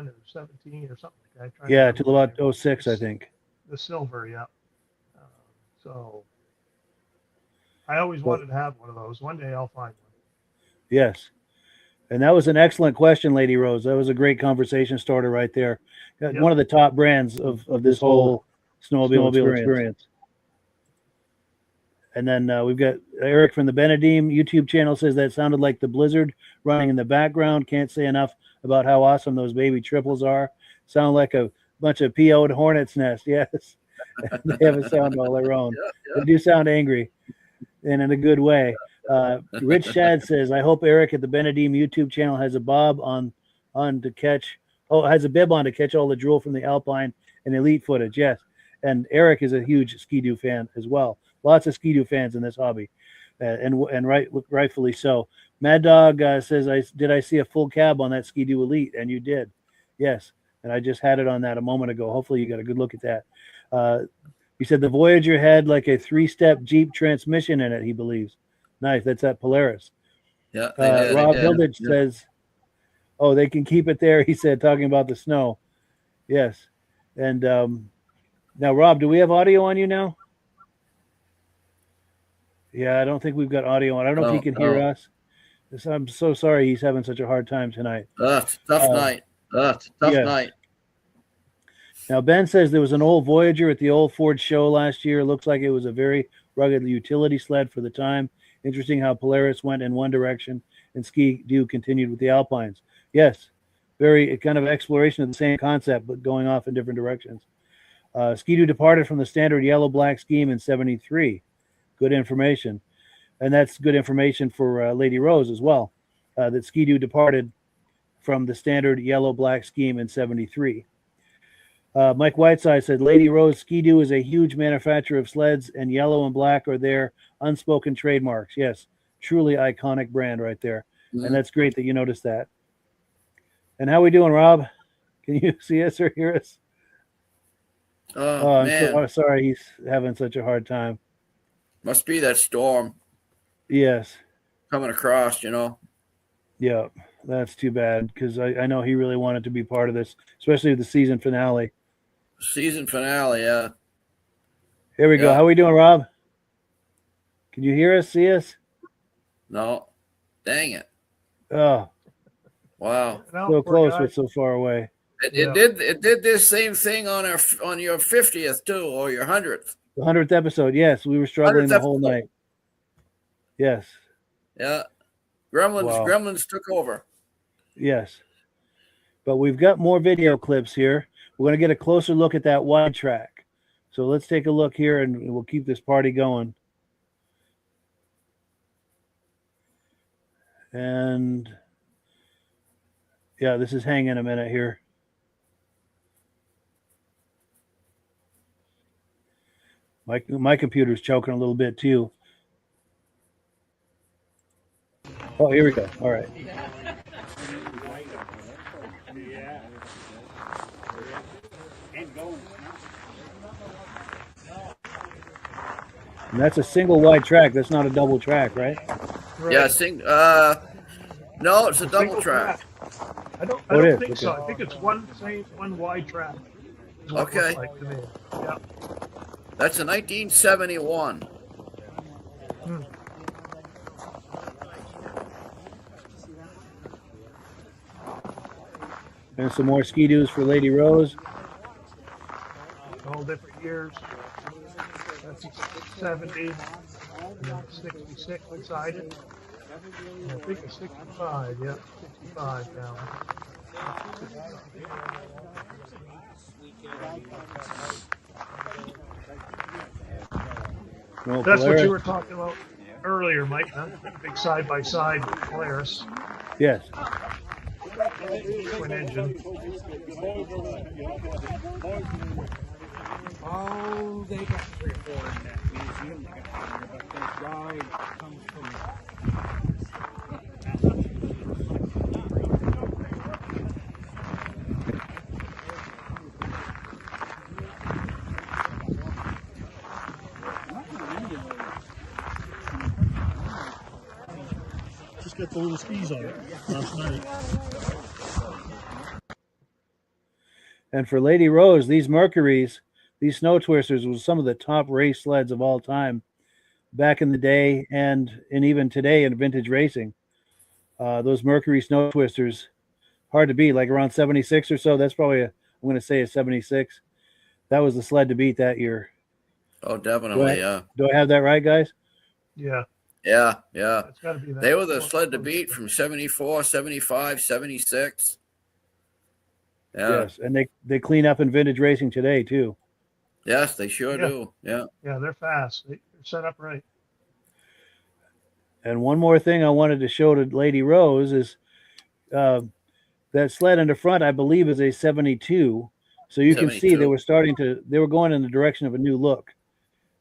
or 17 or something like that. Yeah, till about 06, I think. The silver, yeah. So I always wanted to have one of those. One day I'll find one. Yes. And that was an excellent question, Lady Rose. That was a great conversation starter right there. Yep. One of the top brands of this whole snowmobile experience. And then we've got Eric from the Benedim YouTube channel says that sounded like the Blizzard running in the background. Can't say enough about how awesome those baby triples are. Sound like a bunch of PO'd hornet's nest. Yes. They have a sound all their own. Yeah. They do sound angry and in a good way. Rich Shad says, I hope Eric at the Benedim YouTube channel has a bob on to catch. Oh, has a bib on to catch all the drool from the Alpine and Elite footage. Yes. And Eric is a huge Ski-Doo fan as well. Lots of Ski-Doo fans in this hobby, and rightfully so. Mad Dog says, did I see a full cab on that Ski-Doo Elite? And you did. Yes. And I just had it on that a moment ago. Hopefully you got a good look at that. He said the Voyager had like a 3-step Jeep transmission in it, he believes. Nice. That's at Polaris. Yeah. Rob Hilditch says, oh, they can keep it there. He said, talking about the snow. Yes. And now, Rob, do we have audio on you now? Yeah, I don't think we've got audio on. I don't know if he can hear us. I'm so sorry he's having such a hard time tonight. Tough night. Tough night. Now, Ben says there was an old Voyager at the old Ford show last year. Looks like it was a very rugged utility sled for the time. Interesting how Polaris went in one direction and Ski-Doo continued with the Alpines. Yes, very kind of exploration of the same concept, but going off in different directions. Ski-Doo departed from the standard yellow-black scheme in 73. Good information. And that's good information for Lady Rose as well, that Ski-Doo departed from the standard yellow-black scheme in 73. Mike Whiteside said, Lady Rose, Ski-Doo is a huge manufacturer of sleds, and yellow and black are their unspoken trademarks. Yes, truly iconic brand right there. Mm-hmm. And that's great that you noticed that. And how we doing, Rob? Can you see us or hear us? Oh, man. I'm sorry he's having such a hard time. Must be that storm. Yes. Coming across, Yeah, that's too bad because I know he really wanted to be part of this, especially the season finale. Season finale, yeah. Here we go. How we doing, Rob? Can you hear us, see us? No. Dang it. Oh. Wow. So close, but so far away. It did this same thing on your 50th too, or your 100th. The 100th episode, yes. We were struggling the whole night. Yes. Yeah. Wow. Gremlins took over. Yes. But we've got more video clips here. We're going to get a closer look at that wide track. So let's take a look here and we'll keep this party going. And yeah, this is hanging a minute here. My computer's choking a little bit too. Oh, here we go. All right. And that's a single wide track. That's not a double track, right? Yeah, no, it's a double track. I don't think so. I think it's one wide track. Okay. Like to me. Yeah. That's a 1971. And some more ski-doos for Lady Rose. All different years. That's 70, and then 66 beside it. And I think it's 65, yeah, 65 now. No That's Polaris. what you were talking about earlier, Mike, huh? Big side-by-side Polaris. Yes. Twin engine. Oh, they got 3 or 4 in that museum. They got here, but this ride comes from. Just got the little skis on it last night. And for Lady Rose, these Mercuries, these Snow Twisters, was some of the top race sleds of all time back in the day and even today in vintage racing. Those Mercury Snow Twisters, hard to beat, like around 76 or so. That's probably, I'm going to say a 76. That was the sled to beat that year. Oh, definitely, yeah. Do I have that right, guys? Yeah. Yeah, yeah. It's got to be that. They were the sled to beat from 74, 75, 76. Yeah. Yes, and they clean up in vintage racing today, too. Yes, they sure do. Yeah. Yeah, they're fast. They're set up right. And one more thing I wanted to show to Lady Rose is that sled in the front, I believe, is a 72. So you can see they were going in the direction of a new look.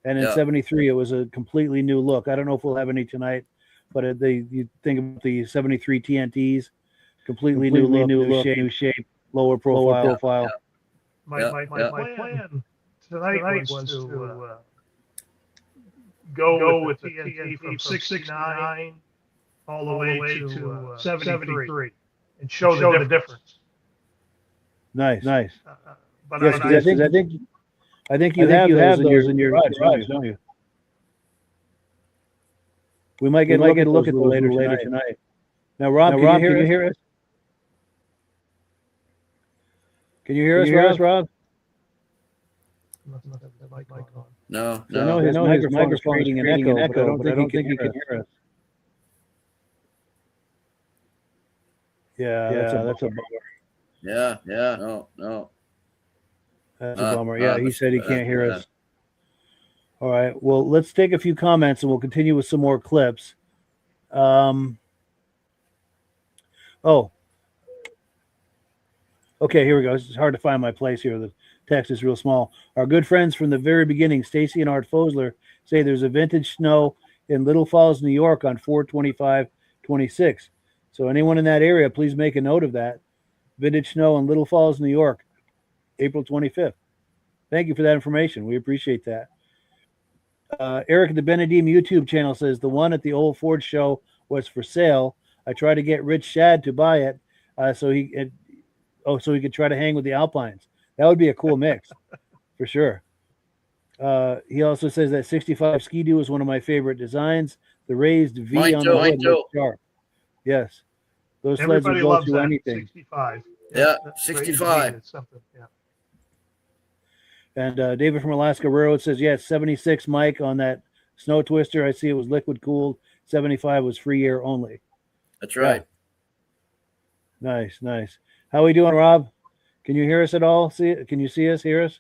And in 73, it was a completely new look. I don't know if we'll have any tonight, but you think about the 73 TNTs, completely new look, new shape, lower profile. My plan tonight was to go with the TNT from 69 all the way to 73 and show the difference. Nice. But yes, I think you have those in your garage, don't you? We might get a look at them later tonight. Now, Rob, can you hear us? Can you hear us, Rob? No. I know his microphone is creating an echo, but I don't think he can hear us. Yeah, that's a bummer. Yeah. No. That's a bummer. Yeah, he said he can't hear us. All right. Well, let's take a few comments and we'll continue with some more clips. Okay, here we go. It's hard to find my place here. The text is real small. Our good friends from the very beginning, Stacy and Art Fosler, say there's a vintage snow in Little Falls, New York on 4/25/26. So anyone in that area, please make a note of that. Vintage snow in Little Falls, New York, April 25th. Thank you for that information. We appreciate that. Eric at the Benedim YouTube channel says the one at the old Ford show was for sale. I tried to get Rich Shad to buy it so he could try to hang with the Alpines. That would be a cool mix for sure. He also says that 65 Ski-Doo is one of my favorite designs. The raised V on the hood looks sharp. Yes. Those sleds will go through anything. 65. Yeah, 65. Yeah. And David from Alaska Railroad says, 76 Mike on that Snow Twister. I see it was liquid cooled. 75 was free air only. That's right. Nice, nice. How we doing, Rob? Can you hear us at all? Can you see us, hear us?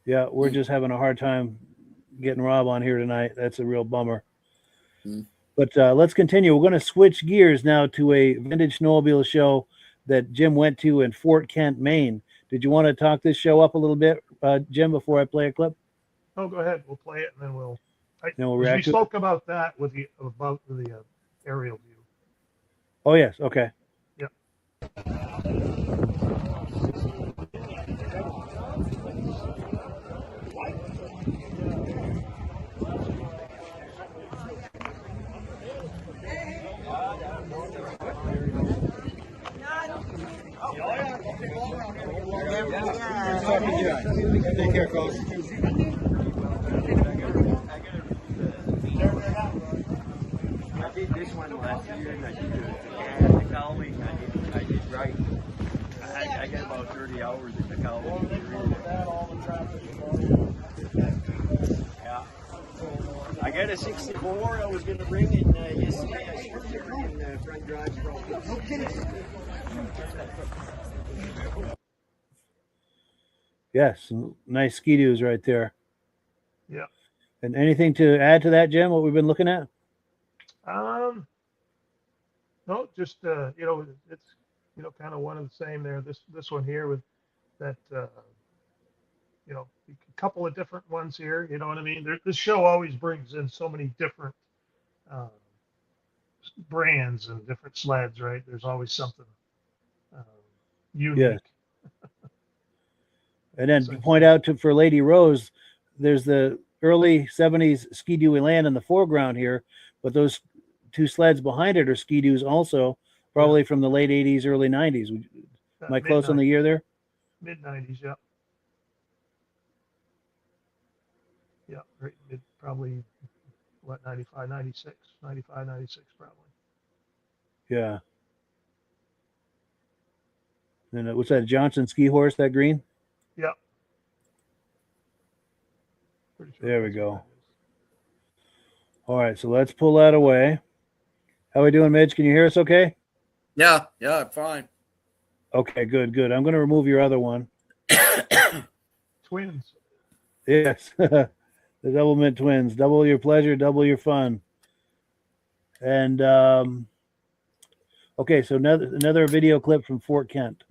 Yeah, we're just having a hard time getting Rob on here tonight. That's a real bummer. But let's continue. We're going to switch gears now to a vintage snowmobile show that Jim went to in Fort Kent, Maine. Did you want to talk this show up a little bit, Jim, before I play a clip? Oh, go ahead. We'll play it, and then we'll react. We spoke about that about the aerial view. Oh yes. Okay. Yep. Take care, Coach. I did this one last year, and I did the cowling. I did right. I got about 30 hours in the cowling. Yeah. I got a 64 I was going to bring in yesterday. I stripped it in the front drive. No kidding. Yes, nice ski-doos right there. Yeah. And anything to add to that, Jim? What we've been looking at? No, just it's kind of one of the same there. This one here with that a couple of different ones here. You know what I mean? This show always brings in so many different brands and different sleds, right? There's always something unique. Yes. And then to point out for Lady Rose, there's the early 70s Ski-Doo Elan in the foreground here, but those two sleds behind it are Ski-Doos also, probably from the late 80s, early 90s. Am I close on the year there? Mid-90s, yeah. Yeah, right, probably, 95, 96 probably. Yeah. And what's that, Johnson ski horse, that green? Yeah. There we go. All right, so let's pull that away. How we doing, Midge? Can you hear us okay? Yeah, fine. Okay, good. I'm going to remove your other one. Twins. Yes, the Double Mint Twins. Double your pleasure, double your fun. And, okay, so another video clip from Fort Kent.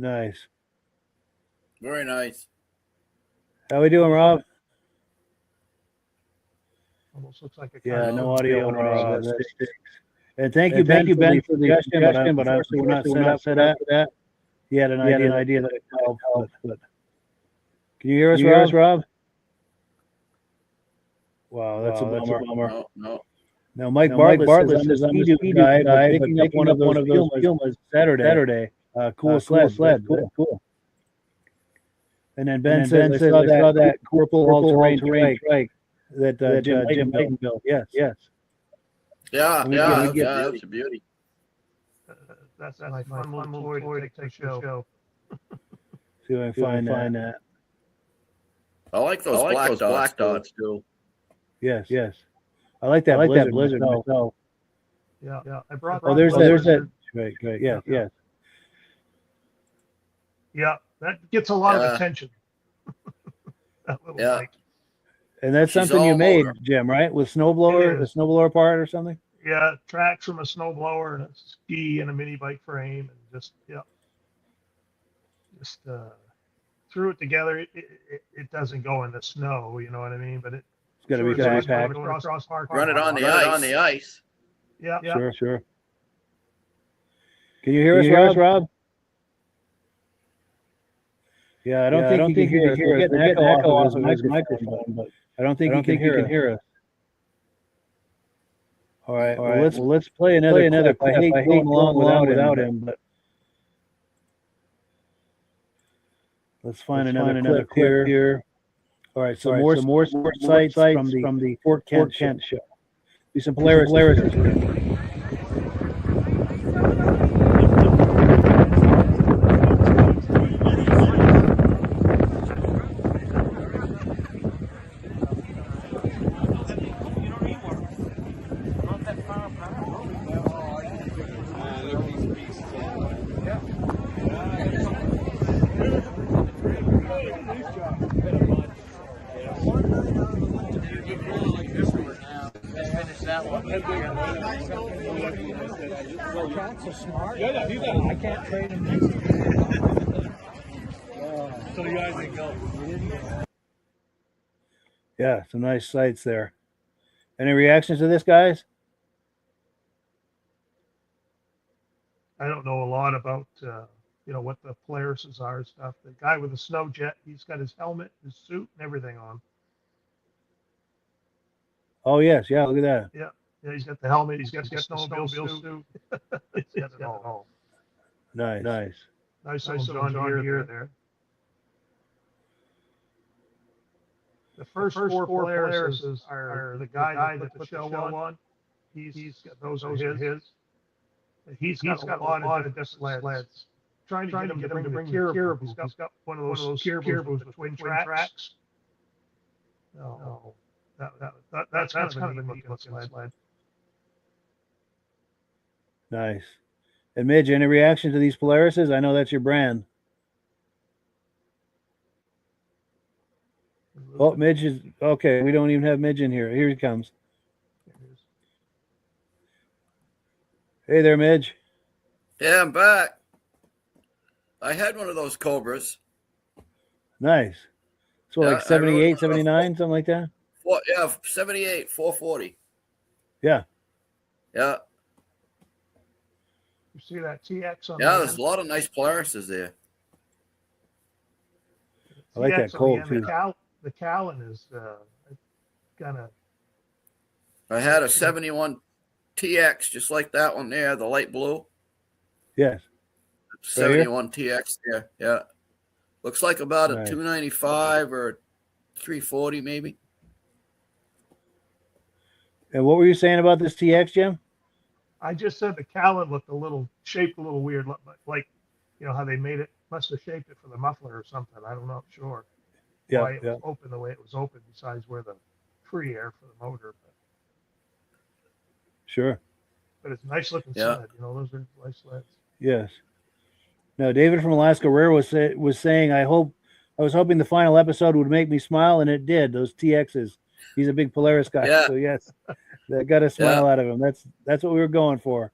Nice. Very nice. How we doing, Rob? Almost looks like a no audio on Rob. And thank you, Ben, for the suggestion, but obviously we're not set up for that. He had an idea that it helped. But can you hear us, Rob? Wow, that's a bummer. No. Now, Mike Bartlett is on the ski guide, picking up one of those Pumas Saturday. Cool sled. Cool. And then Ben says, I saw that purple all-terrain trike that Jim Leighton built. Yes. Yeah, that's a beauty. That's my fun little toy to take show. See if I can find that. I like those black dots too. Yes. I like that blizzard myself. Yeah. I brought. Oh, there's that. Great. Yeah. Yeah, that gets a lot of attention. That little bike. And that's She's something you all made, motor. Jim, right? With snowblower, It the is. snowblower part or something? Yeah, tracks from a snowblower and a ski and a mini bike frame, and just threw it together. It doesn't go in the snow, you know what I mean? But It's got to be it's compact. going across park. Run it on the ice. Yeah, Sure. Can you hear us, Rob? Yeah, I don't think you can hear us. We're getting an echo off of his microphone, but I don't think you can hear us. All right. Well, let's play another clip. I hate going along without him, but let's find another clip here. All right. So more sports sites from the Fort Kent show. Be some Polaris. I can't trade him next year. So you guys can go. Yeah, some nice sights there. Any reactions to this, guys? I don't know a lot about what the Polaris are and stuff. The guy with the snow jet, he's got his helmet, his suit, and everything on. Oh yes, yeah. Look at that. Yeah, he's got the helmet. He's got the snowmobile suit. He's got it all. Nice. Nice John Deere there. The first four Polarises are the guy that put the show on. He's got those are his. He's got a lot of different sleds. Trying to get him to bring the Kira booth. He's got one of those Kira booths with twin tracks. No, that's kind of a neat looking sled. Nice. And Midge, any reaction to these Polarises? I know that's your brand. Oh, Midge is okay. We don't even have Midge in here. Here he comes. Hey there, Midge. Yeah, I'm back. I had one of those Cobras. Nice. So Yeah, like 78, 79, something like that? 78, 440. Yeah. Yeah. You see that TX on Yeah, there's a lot of nice Polarises there. I like that Colt, too. The Callan is kind of... I had a 71 TX, just like that one there, the light blue. Yes. 71 TX there, yeah. Looks like about a Nice. 295 or a 340 maybe. And what were you saying about this TX, Jim? I just said the Callan looked shaped a little weird, like how they made it. Must have shaped it for the muffler or something. I don't know, sure. Why it was open the way it was open, besides where the free air for the motor. Sure. But it's a nice looking sled. Those are nice sleds. Yes. Now, David from Alaska Rare was saying, I was hoping the final episode would make me smile, and it did. Those TXs. He's a big Polaris guy, so yes, that got a smile out of him. That's what we were going for.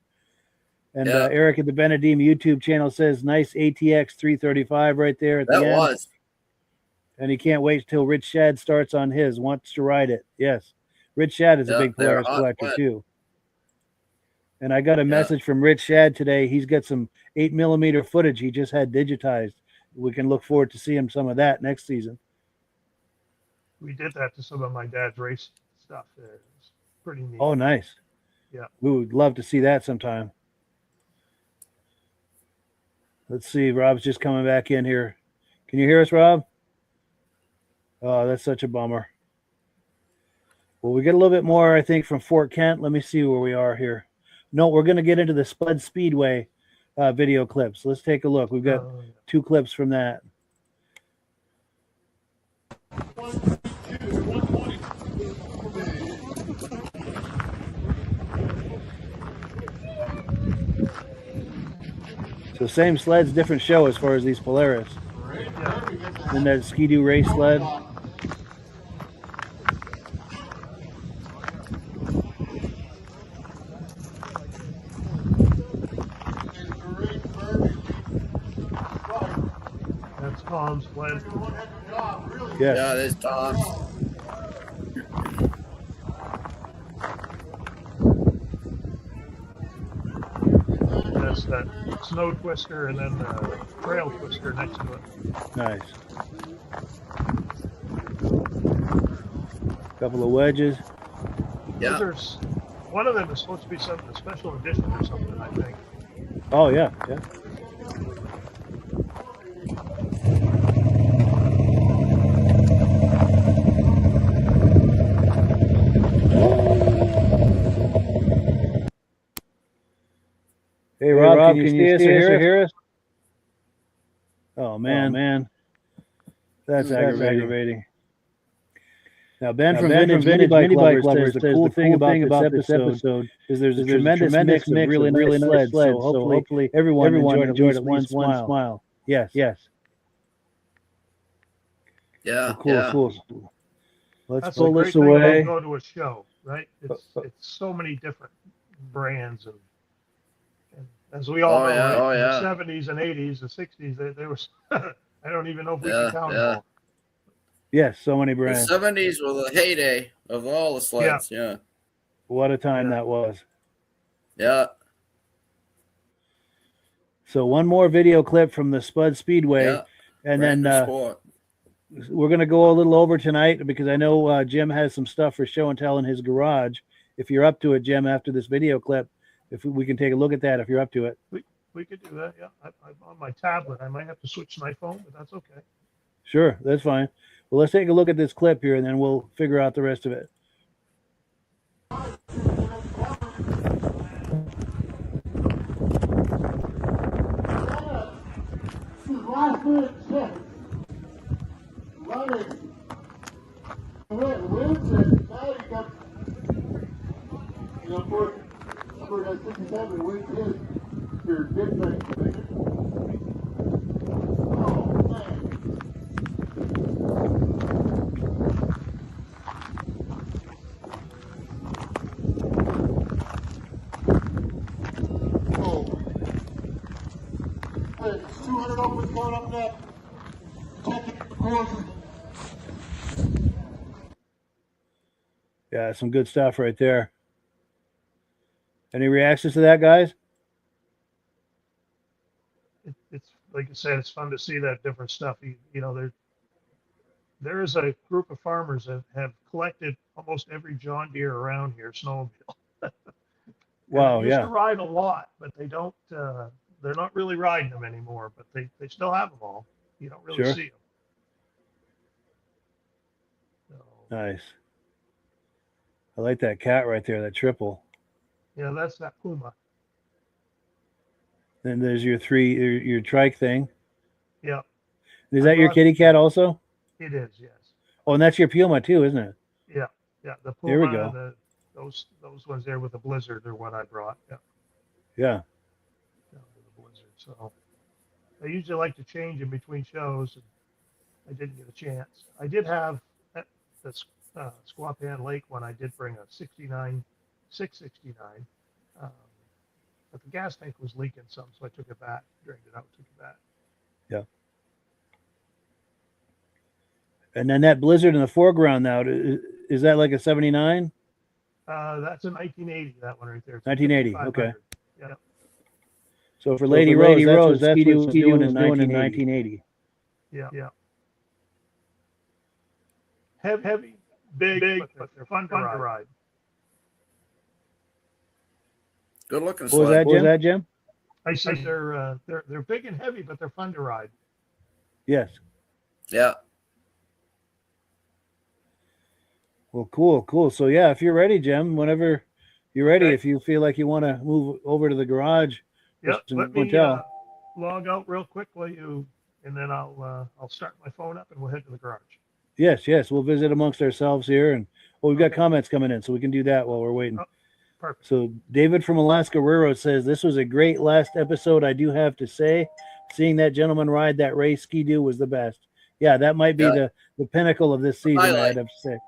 And Eric at the Benedim YouTube channel says, nice ATX 335 right there at the end. That was. And he can't wait till Rich Shad starts on his. Wants to ride it. Yes, Rich Shad is a big Polaris collector too. And I got a message from Rich Shad today. He's got some 8mm footage he just had digitized. We can look forward to seeing some of that next season. We did that to some of my dad's race stuff there. It's pretty neat. Oh, nice. Yeah. We would love to see that sometime. Let's see. Rob's just coming back in here. Can you hear us, Rob? Oh, that's such a bummer. Well, we get a little bit more, I think, from Fort Kent. Let me see where we are here. No, we're going to get into the Spud Speedway video clips. Let's take a look. We've got 2 clips from that. So same sleds, different show as far as these Polaris. And that Ski-Doo race sled. Tom's sled. Yes. Yeah, there's Tom. That's that snow twister and then the trail twister next to it. Nice. Couple of wedges. Yeah. One of them is supposed to be something a special edition or something, I think. Oh yeah, yeah. Hey Rob, can you see us or hear us? Oh man, that's aggravating. Now Ben from Vintage Mini Bike Lovers says the cool thing about this episode is there's a tremendous mix of really nice sleds. So hopefully everyone enjoyed at least one smile. Yes. Yeah. Cool. Let's That's pull the great this thing away. about go to a show, right? It's so many different brands and as we all know, in the 70s and 80s, the 60s, there was I don't even know if we can count them all. Yes, so many The brands. 70s were the heyday of all the sleds. Yeah. What a time that was. Yeah. So one more video clip from the Spud Speedway, Yeah. and Brand then new sport. we're going to go a little over tonight because I know Jim has some stuff for show and tell in his garage. If you're up to it, Jim, after this video clip, if we can take a look at that, if you're up to it. We could do that, yeah. I'm on my tablet. I might have to switch to my phone, but that's okay. Sure, that's fine. Well, let's take a look at this clip here, and then we'll figure out the rest of it. Last minute check. Running. Wins it. Now you got, for number 67 wins his. Your good thing. Oh, man. Oh. Hey, it's 200 opens going up next. Check it, of course. Yeah, some good stuff right there. Any reactions to that, guys? It's like I said, it's fun to see that different stuff. There is a group of farmers that have collected almost every John Deere around here, snowmobile. Wow, they used yeah. to ride a lot, but they don't. They're not really riding them anymore. But they still have them all. You don't really Sure. see them. So, Nice. I like that cat right there, that triple. yeah, that's that Puma. Then there's your your trike thing. Yeah, Is that your kitty cat also? it is. Yes. Oh, and that's your Puma too, isn't it? Yeah. The Puma. There we go. Those ones there with the Blizzard are what I brought. Yeah. Yeah. The Blizzard. So I usually like to change in between shows, and I didn't get a chance. I did have at the Squapan Lake one. I did bring a 669, but the gas tank was leaking some, so I took it back, drained it out, took it back. Yeah. And then that Blizzard in the foreground now, is that like a 79? That's a 1980. That one right there. It's 1980. 5500. Okay. Yeah. So for Lady Rose, that's what Ski-Doo was doing in 1980. Yeah. Heavy, big, but they're fun to ride. Good looking What was sled. that, Jim? I said they're big and heavy, but they're fun to ride. Yes. Yeah. Well, cool. So yeah, if you're ready, Jim, whenever you're ready, Okay. if you feel like you want to move over to the garage, Yeah. some Let me hotel. log out real quick while and then I'll start my phone up and we'll head to the garage. Yes. We'll visit amongst ourselves here, and we've got comments coming in, so we can do that while we're waiting. Oh, perfect. So David from Alaska Railroad says this was a great last episode. I do have to say, seeing that gentleman ride that race Ski-Doo was the best. Yeah, that might be the pinnacle of this season. Highlight. I'd have to say.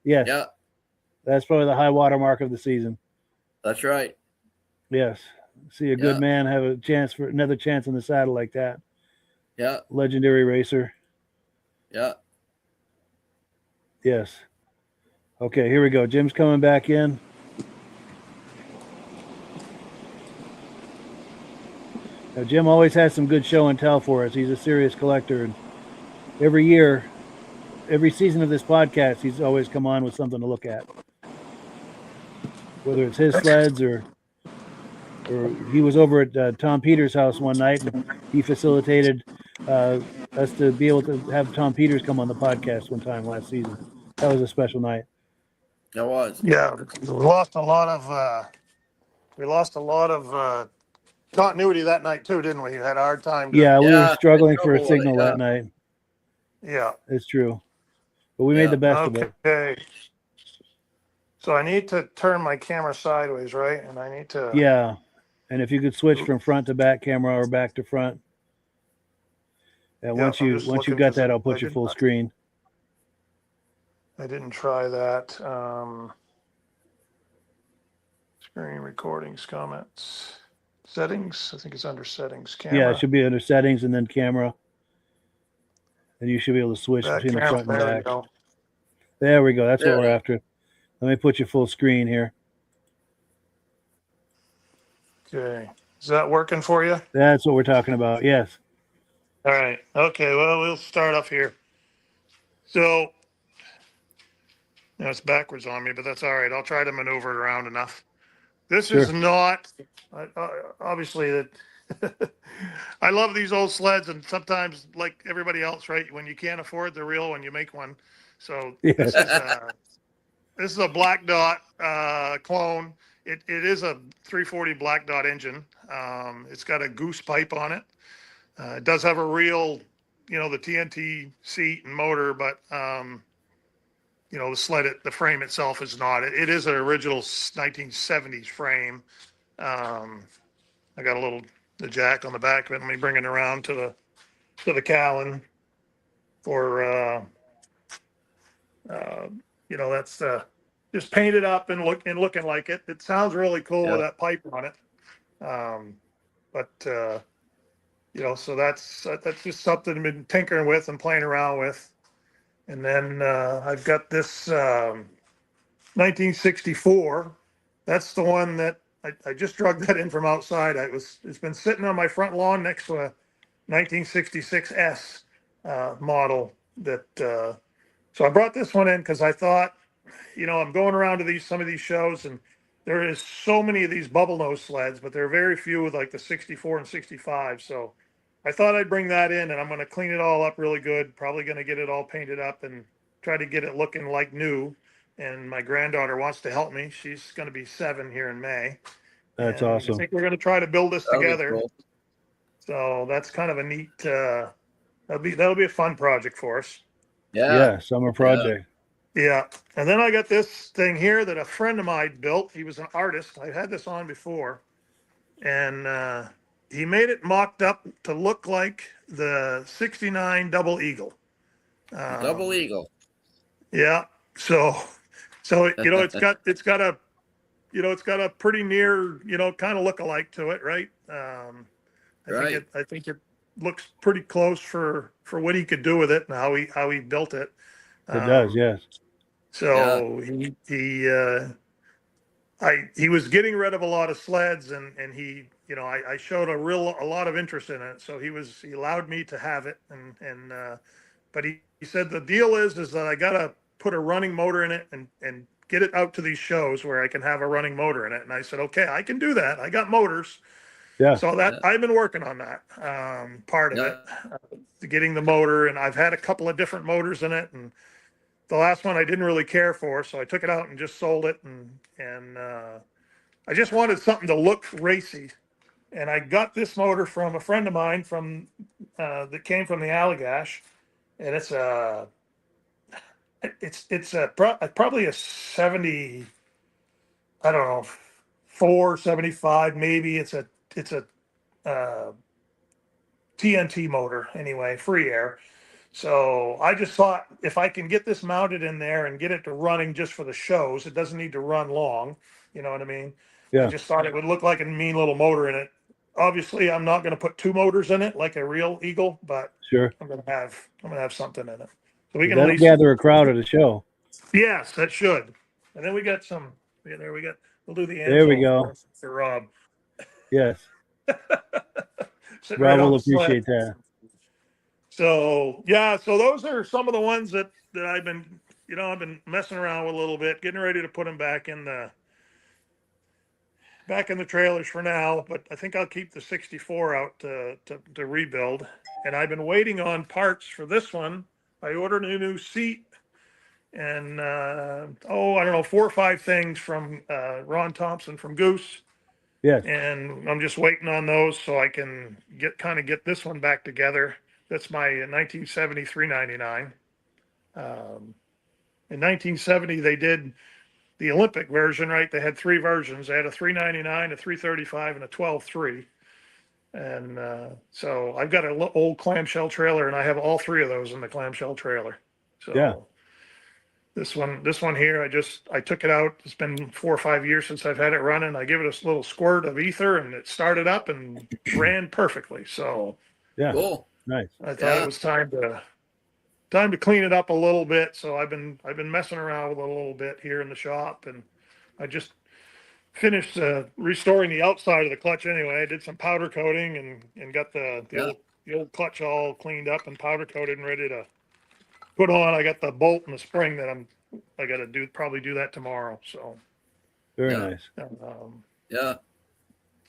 Yes. Yeah. That's probably the high water mark of the season. That's right. Yes. See a good man have another chance in the saddle like that. Yeah. Legendary racer. Yeah. Yes. Okay, here we go. Jim's coming back in. Now, Jim always has some good show and tell for us. He's a serious collector, and every year, every season of this podcast, he's always come on with something to look at. Whether it's his sleds or he was over at Tom Peters' house one night, and he facilitated us to be able to have Tom Peters come on the podcast one time last season. That was a special night. That was. Yeah, we lost a lot of continuity that night too, didn't we? We had a hard time. Yeah, we were Yeah, struggling had for a trouble with it, signal yeah. that night. Yeah. It's true. But we Yeah. made the best of it. Okay. So I need to turn my camera sideways, right? And I need to. Yeah. And if you could switch from front to back camera or back to front. And Yeah, once I'm you just once you looking got 'cause that, I I'll put you didn't- full screen. I didn't try that. Screen recordings, comments, settings. I think it's under settings. Camera. Yeah, it should be under settings and then camera. And you should be able to switch Back between the camera, front and there we back. go. There we go. That's There. what we're after. Let me put you full screen here. Okay. Is that working for you? That's what we're talking about. Yes. All right. Okay. Well, we'll start off here. So, it's backwards on me, but that's all right. I'll try to maneuver it around enough. This is Sure. not, obviously, that I love these old sleds, and sometimes, like everybody else, right? When you can't afford the real one, you make one. So Yes. this is a Black Dot clone. It is a 340 Black Dot engine. It's got a goose pipe on it. It does have a real, the TNT seat and motor, but the sled, the frame itself is not. It is an original 1970s frame. I got the jack on the back of it. Let me bring it around to the Callan for that's just painted up and looking like it. It sounds really cool with that pipe on it. So that's just something I've been tinkering with and playing around with. And then I've got this 1964. That's the one that I just drug that in from outside. It's been sitting on my front lawn next to a 1966 S model that. So I brought this one in because I thought, I'm going around to some of these shows, and there is so many of these bubble nose sleds, but there are very few with like the 64 and 65. So I thought I'd bring that in, and I'm going to clean it all up really good. Probably going to get it all painted up and try to get it looking like new. And my granddaughter wants to help me. She's going to be 7 here in May. That's And awesome. I think we're going to try to build this That'll be together. cool. So that's kind of a neat. That'll be a fun project for us. Yeah. Summer project. Yeah. And then I got this thing here that a friend of mine built. He was an artist. I've had this on before. And he made it mocked up to look like the 69 Double Eagle. Double Eagle. Yeah. So it's got a pretty near, kind of look-alike to it, right? I think it looks pretty close for what he could do with it and how he built it. It does, yes. So he was getting rid of a lot of sleds, and he, I showed a lot of interest in it. So he allowed me to have it, but he said the deal is that I gotta put a running motor in it and get it out to these shows where I can have a running motor in it. And I said, okay, I can do that. I got motors. Yeah. So I've been working on that part of it, getting the motor, and I've had a couple of different motors in it, and the last one I didn't really care for, so I took it out and just sold it, and I just wanted something to look racy, and I got this motor from a friend of mine that came from the Allagash, and it's probably a 70, I don't know, 475 maybe. It's a TNT motor anyway, free air. So I just thought if I can get this mounted in there and get it to running just for the shows, it doesn't need to run long. You know what I mean? Yeah. I just thought it would look like a mean little motor in it obviously I'm not going to put 2 motors in it like a real Eagle, but Sure. I'm going to have something in it. So we can at That'll least, gather a crowd at a show. yes, that should. And then we got some, we'll do the There we Ansel go. for Rob. Yes. Sitting Rob right on will the sled. appreciate that. So yeah, so those are some of the ones that I've been, I've been messing around with a little bit, getting ready to put them back in the trailers for now. But I think I'll keep the 64 out to rebuild. And I've been waiting on parts for this one. I ordered a new seat and I don't know, 4 or 5 things from Ron Thompson from Goose. Yes. And I'm just waiting on those so I can get this one back together. That's my 1970 399. In 1970, they did the Olympic version, right? They had 3 versions. They had a 399, a 335, and a 12.3. And so I've got an old clamshell trailer, and I have all 3 of those in the clamshell trailer. So Yeah. this one here, I took it out. It's been 4 or 5 years since I've had it running. I give it a little squirt of ether, and it started up and ran perfectly. So Yeah. Cool. Nice. I thought it was time to clean it up a little bit. So I've been messing around with it a little bit here in the shop, and I just finished restoring the outside of the clutch anyway. I did some powder coating and got the old clutch all cleaned up and powder coated and ready to put on. I got the bolt and the spring that I got to probably do that tomorrow. So Very Yeah. nice. Yeah.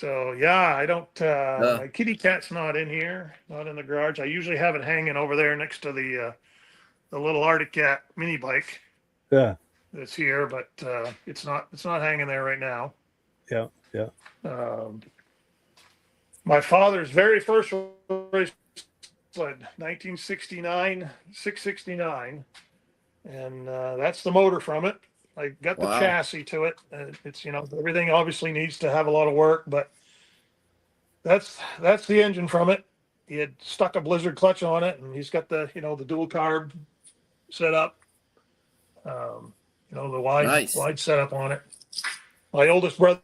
So yeah, I don't. My kitty cat's not in here, not in the garage. I usually have it hanging over there next to the little Arctic Cat mini bike Yeah. that's here, but it's not hanging there right now. Yeah. Yeah. My father's very first race sled, 1969, 669, and that's the motor from it. I got the Wow. chassis to it. It's everything obviously needs to have a lot of work, but that's the engine from it. He had stuck a Blizzard clutch on it, and he's got the the dual carb set up. The wide setup on it. My oldest brother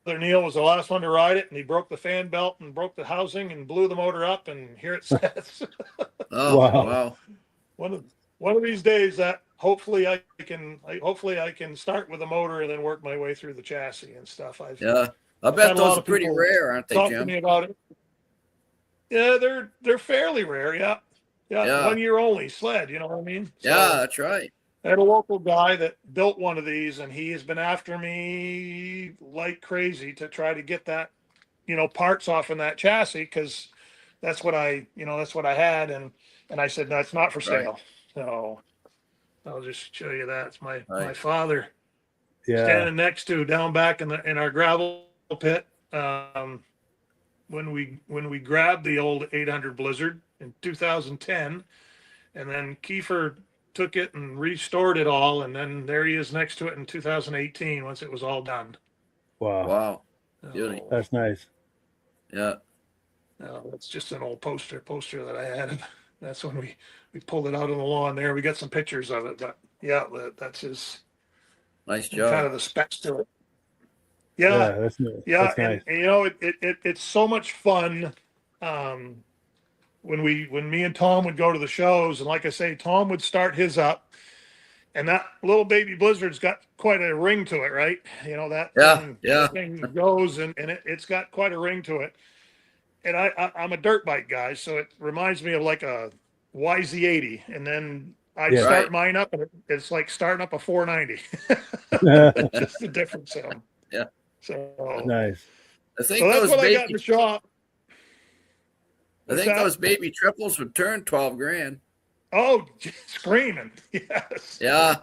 Neil was the last one to ride it, and he broke the fan belt and broke the housing and blew the motor up, and here it sits. Oh, Wow. wow. One of these days that hopefully I can start with the motor and then work my way through the chassis and stuff. Yeah. I I've bet had a lot those are of pretty people rare, aren't they, talk to Jim? me about it. Yeah, they're fairly rare. Yeah. Yeah. 1 year only sled. You know what I mean? So, Yeah, that's right. I had a local guy that built one of these, and he has been after me like crazy to try to get that, parts off in that chassis, because that's what I had, and I said, no, it's not for sale. So I'll just show you that. It's my father Yeah. standing next to down back in our gravel pit. When we grabbed the old 800 Blizzard in 2010, and then Kiefer took it and restored it all, and then there he is next to it in 2018 once it was all done. Wow. Wow. Beauty. That's nice. Yeah. That's just an old poster that I had. That's when we pulled it out on the lawn there. We got some pictures of it, but yeah, that's his Nice kind job. of the specs to it. Yeah. That's nice. Yeah, That's nice. and it's so much fun. When me and Tom would go to the shows, and like I say, Tom would start his up, and that little baby Blizzard's got quite a ring to it, right? That thing goes, and it's got quite a ring to it. And I'm a dirt bike guy, so it reminds me of like a YZ80, and then I'd start mine up, and it's like starting up a 490. Just the difference. Yeah. So Nice. I think that's those what I got in baby, the shop. I think those baby triples would turn 12 grand. Oh, screaming. Yes. Yeah.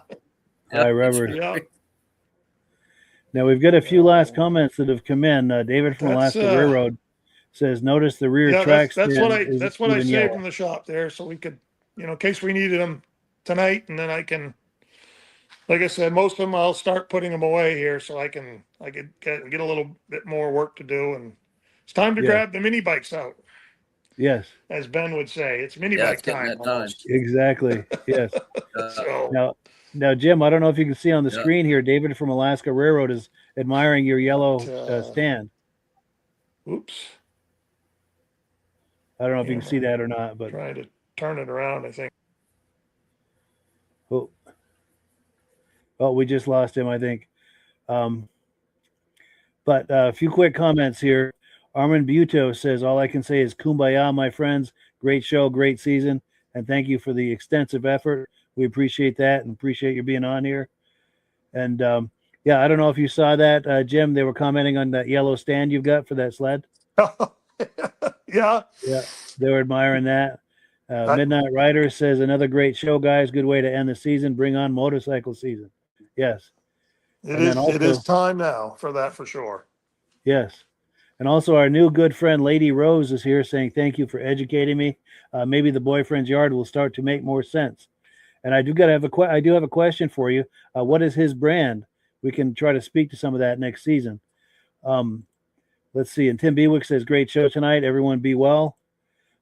Hi, Robert. Yeah. Now we've got a few last comments that have come in. David from Alaska Railroad says, "Notice the rear track that's stand what is that's what I even saved yellow." from the shop there, so we could, in case we needed them tonight, and then I can, like I said, most of them I'll start putting them away here, so I could get a little bit more work to do, and it's time to grab the mini bikes out. Yes, as Ben would say, it's mini Yeah, bike it's getting time. that time. almost. exactly. Yes. So Now, Jim, I don't know if you can see on the screen here. David from Alaska Railroad is admiring your yellow stand. oops. I don't know if you can see that or not, but trying to turn it around, I think. oh, we just lost him, I think. But a few quick comments here. Armin Buto says, all I can say is kumbaya, my friends. Great show, great season, and thank you for the extensive effort. We appreciate that and appreciate you being on here. And yeah, I don't know if you saw that, Jim. They were commenting on that yellow stand you've got for that sled. Yeah. Yeah, they were admiring that. Midnight Rider says, another great show, guys. Good way to end the season. Bring on motorcycle season. Yes. It is time now for that, for sure. Yes. And also our new good friend, Lady Rose, is here saying, thank you for educating me. Maybe the boyfriend's yard will start to make more sense. And I do have a question for you. What is his brand? We can try to speak to some of that next season. Let's see. And Tim Bewick says, great show tonight. Everyone be well.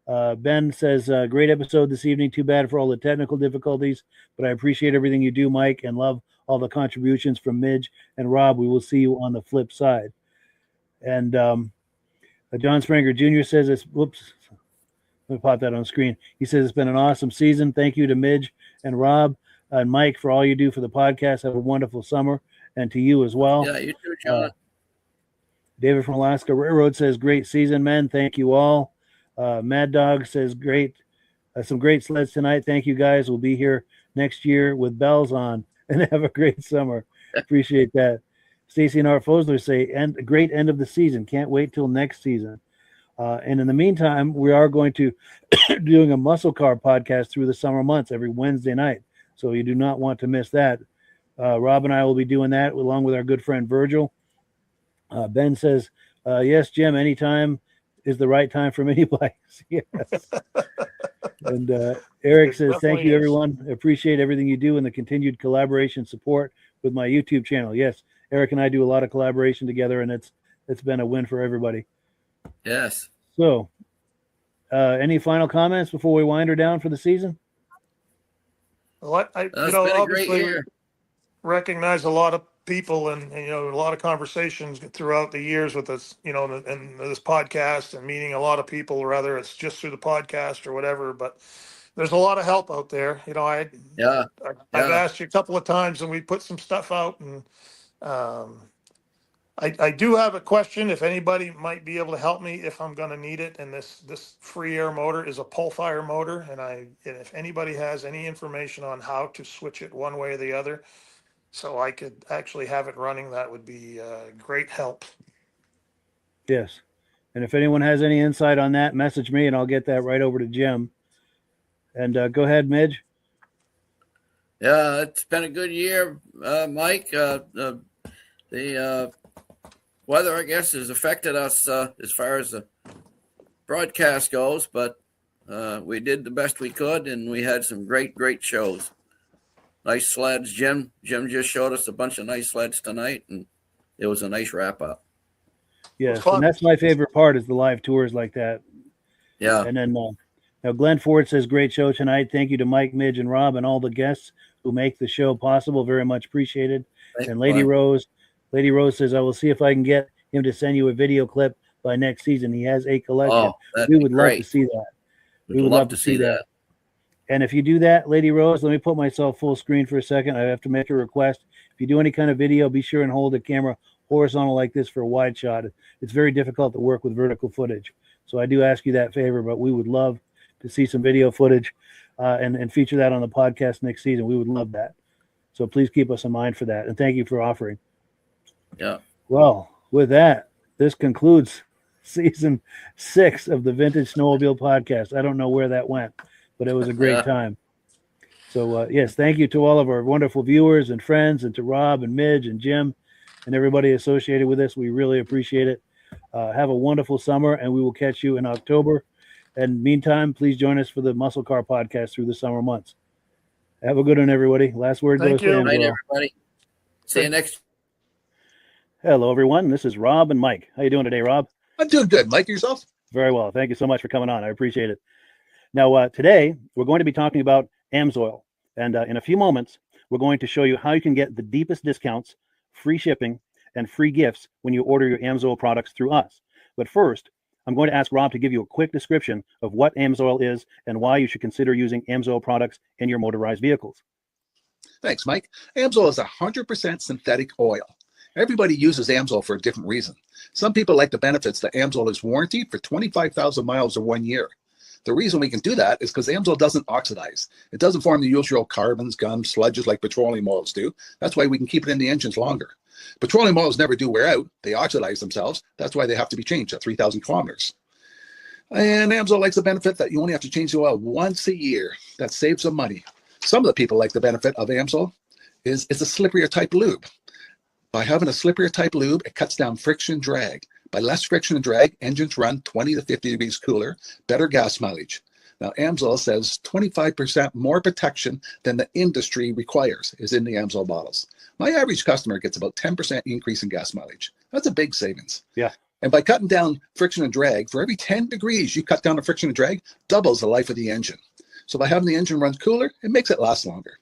Ben says, great episode this evening. Too bad for all the technical difficulties, but I appreciate everything you do, Mike, and love all the contributions from Midge and Rob. We will see you on the flip side. And John Spranger Jr. says, whoops, let me pop that on screen. He says, it's been an awesome season. Thank you to Midge and Rob and Mike for all you do for the podcast. Have a wonderful summer. And to you as well. Yeah, you too, John. David from Alaska Railroad says, great season, men. Thank you all. Mad Dog says, great. Some great sleds tonight. Thank you, guys. We'll be here next year with bells on and have a great summer. Appreciate that. Stacy and Art Fosler say, and a great end of the season. Can't wait till next season. And in the meantime, we are going to doing a muscle car podcast through the summer months every Wednesday night. So you do not want to miss that. Rob and I will be doing that along with our good friend Virgil. Ben says, yes, Jim, anytime is the right time for mini bikes. Yes. And Eric says, thank you, everyone. I appreciate everything you do and the continued collaboration support with my YouTube channel. Yes, Eric and I do a lot of collaboration together, and it's been a win for everybody. Yes. So, any final comments before we wind her down for the season? Well, I Been a great year. Recognize a lot of people and a lot of conversations throughout the years with us, and this podcast and meeting a lot of people, whether it's just through the podcast or whatever. But there's a lot of help out there. I've asked you a couple of times and we put some stuff out, and I do have a question if anybody might be able to help me if I'm going to need it. And this free air motor is a pull fire motor. And if anybody has any information on how to switch it one way or the other, so I could actually have it running, that would be great help. Yes. And if anyone has any insight on that, message me and I'll get that right over to Jim. And go ahead, Midge. Yeah, it's been a good year, Mike. The weather, I guess, has affected us as far as the broadcast goes, but we did the best we could, and we had some great shows. Nice sleds. Jim just showed us a bunch of nice sleds tonight, and it was a nice wrap up. Yes, and that's my favorite part is the live tours like that. Yeah. And then now Glenn Ford says, great show tonight. Thank you to Mike, Midge, and Rob and all the guests who make the show possible. Very much appreciated. And Lady Rose says, I will see if I can get him to send you a video clip by next season. He has a collection. We would love to see that. We would love to see that. And if you do that, Lady Rose, let me put myself full screen for a second. I have to make a request. If you do any kind of video, be sure and hold the camera horizontal like this for a wide shot. It's very difficult to work with vertical footage. So I do ask you that favor, but we would love to see some video footage and feature that on the podcast next season. We would love that. So please keep us in mind for that. And thank you for offering. Yeah. Well, with that, this concludes season 6 of the Vintage Snowmobile Podcast. I don't know where that went, but it was a great time. So, yes, thank you to all of our wonderful viewers and friends, and to Rob and Midge and Jim and everybody associated with us. We really appreciate it. Have a wonderful summer, and we will catch you in October. And meantime, please join us for the Muscle Car Podcast through the summer months. Have a good one, everybody. Last word goes to Night, everybody. See you next. Hello, everyone. This is Rob and Mike. How you doing today, Rob? I'm doing good. Mike, yourself? Very well. Thank you so much for coming on. I appreciate it. Now, today, we're going to be talking about AMSOIL. And in a few moments, we're going to show you how you can get the deepest discounts, free shipping, and free gifts when you order your AMSOIL products through us. But first, I'm going to ask Rob to give you a quick description of what AMSOIL is and why you should consider using AMSOIL products in your motorized vehicles. Thanks, Mike. AMSOIL is 100% synthetic oil. Everybody uses AMSOIL for a different reason. Some people like the benefits that AMSOIL is warranted for 25,000 miles or 1 year. The reason we can do that is because AMSOIL doesn't oxidize. It doesn't form the usual carbons, gums, sludges like petroleum oils do. That's why we can keep it in the engines longer. Petroleum oils never do wear out. They oxidize themselves. That's why they have to be changed at 3,000 kilometers. And AMSOIL likes the benefit that you only have to change the oil once a year. That saves some money. Some of the people like the benefit of AMSOIL is it's a slipperier type lube. By having a slipperier type lube, it cuts down friction drag. By less friction and drag, engines run 20 to 50 degrees cooler, better gas mileage. Now, AMSOIL says 25% more protection than the industry requires is in the AMSOIL bottles. My average customer gets about 10% increase in gas mileage. That's a big savings. Yeah. And by cutting down friction and drag, for every 10 degrees you cut down the friction and drag, doubles the life of the engine. So by having the engine run cooler, it makes it last longer.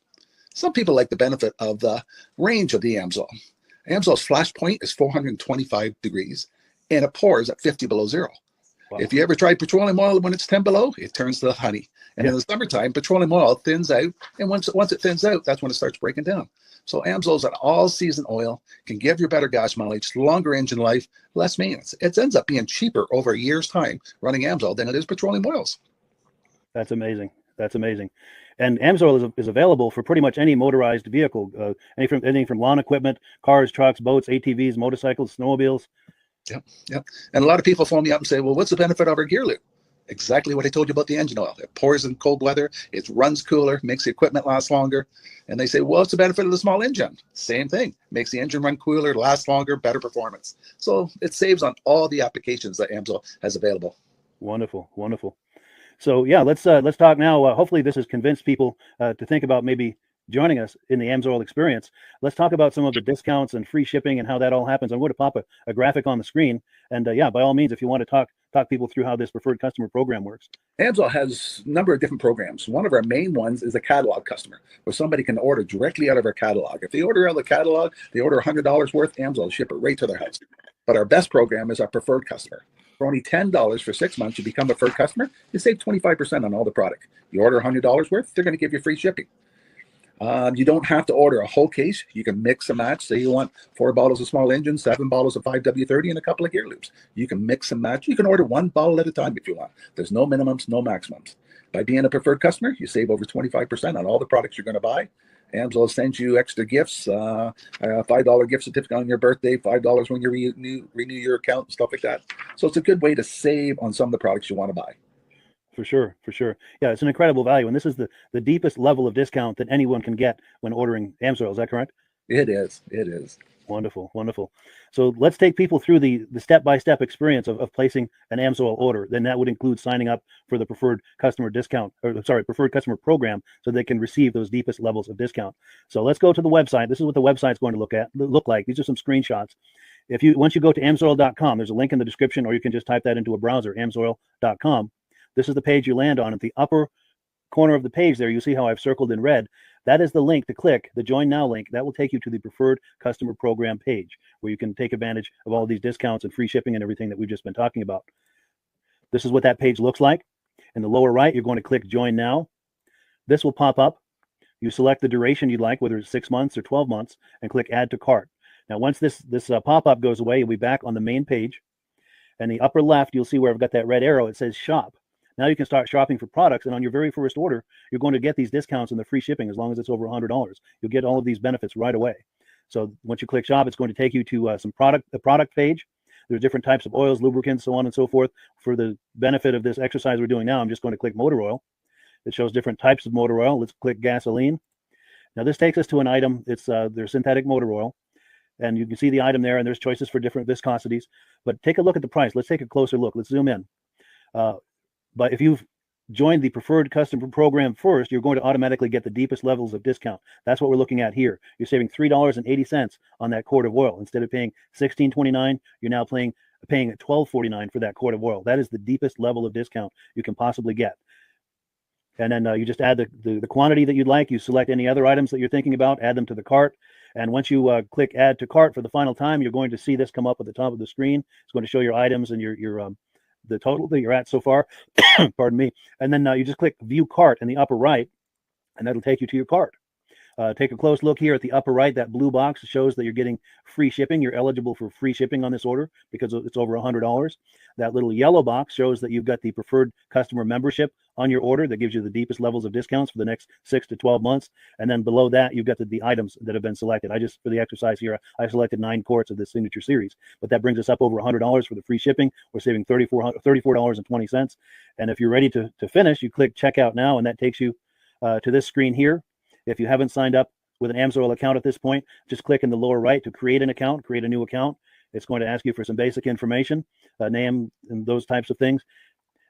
Some people like the benefit of the range of the AMSOIL. AMSOIL's flash point is 425 degrees, and it pours at 50 below zero. Wow. If you ever tried petroleum oil when it's 10 below, it turns to honey. And in the summertime, petroleum oil thins out, and once it thins out, that's when it starts breaking down. So AMSOIL's an all-season oil, can give you better gas mileage, longer engine life, less maintenance. It ends up being cheaper over a year's time running AMSOIL than it is petroleum oils. That's amazing. That's amazing. And AMSOIL is available for pretty much any motorized vehicle, anything from lawn equipment, cars, trucks, boats, ATVs, motorcycles, snowmobiles. Yep. And a lot of people phone me up and say, well, what's the benefit of our gear lube? Exactly what I told you about the engine oil. It pours in cold weather, it runs cooler, makes the equipment last longer. And they say, well, what's the benefit of the small engine? Same thing. Makes the engine run cooler, last longer, better performance. So it saves on all the applications that AMSOIL has available. Wonderful, wonderful. So yeah, let's talk now. Hopefully this has convinced people to think about maybe joining us in the AMSOIL experience. Let's talk about some of the discounts and free shipping and how that all happens. I'm going to pop a graphic on the screen. And yeah, by all means, if you want to talk people through how this preferred customer program works. AMSOIL has a number of different programs. One of our main ones is a catalog customer, where somebody can order directly out of our catalog. If they order out of the catalog, they order $100 worth, AMSOIL will ship it right to their house. But our best program is our preferred customer. For only $10 for 6 months, you become a preferred customer, you save 25% on all the product. You order $100 worth, they're going to give you free shipping. You don't have to order a whole case. You can mix and match. Say you want 4 bottles of small engine, 7 bottles of 5W30, and a couple of gear loops. You can mix and match. You can order 1 bottle at a time if you want. There's no minimums, no maximums. By being a preferred customer, you save over 25% on all the products you're going to buy. AMSOIL sends you extra gifts, $5 gift certificate on your birthday, $5 when you renew your account, and stuff like that. So it's a good way to save on some of the products you want to buy. For sure. Yeah, it's an incredible value. And this is the deepest level of discount that anyone can get when ordering AMSOIL. Is that correct? It is. Wonderful. So let's take people through the step-by-step experience of placing an AMSOIL order. Then that would include signing up for the preferred customer preferred customer program, so they can receive those deepest levels of discount. So let's go to the website. This is what the website's going to look like. These are some screenshots. Once you go to amsoil.com, there's a link in the description, or you can just type that into a browser, amsoil.com. This is the page you land on. At the upper corner of the page there, you see how I've circled in red. That is the link to click, the Join Now link. That will take you to the Preferred Customer Program page, where you can take advantage of all of these discounts and free shipping and everything that we've just been talking about. This is what that page looks like. In the lower right, you're going to click Join Now. This will pop up. You select the duration you'd like, whether it's 6 months or 12 months, and click Add to Cart. Now, once this pop-up goes away, you'll be back on the main page. And the upper left, you'll see where I've got that red arrow. It says Shop. Now you can start shopping for products, and on your very first order, you're going to get these discounts and the free shipping as long as it's over $100. You'll get all of these benefits right away. So once you click Shop, it's going to take you to the product page. There's different types of oils, lubricants, so on and so forth. For the benefit of this exercise we're doing now, I'm just going to click motor oil. It shows different types of motor oil. Let's click gasoline. Now this takes us to an item. It's their synthetic motor oil. And you can see the item there, and there's choices for different viscosities. But take a look at the price. Let's take a closer look. Let's zoom in. But if you've joined the preferred customer program first, you're going to automatically get the deepest levels of discount. That's what we're looking at here. You're saving $3.80 on that quart of oil. Instead of paying $16.29, you're now paying at $12.49 for that quart of oil. That is the deepest level of discount you can possibly get. And then you just add the quantity that you'd like. You select any other items that you're thinking about, add them to the cart. And once you click Add to Cart for the final time, you're going to see this come up at the top of the screen. It's going to show your items and your the total that you're at so far. Pardon me. And then you just click View Cart in the upper right, and that'll take you to your cart. Take a close look here at the upper right. That blue box shows that you're getting free shipping. You're eligible for free shipping on this order because it's over $100. That little yellow box shows that you've got the preferred customer membership on your order that gives you the deepest levels of discounts for the next 6 to 12 months. And then below that, you've got the items that have been selected. For the exercise here, I selected 9 quarts of the Signature Series, but that brings us up over $100 for the free shipping. We're saving $34.20. And if you're ready to finish, you click Checkout Now, and that takes you to this screen here. If you haven't signed up with an AMSOIL account at this point, just click in the lower right to create an account, create a new account. It's going to ask you for some basic information, name and those types of things.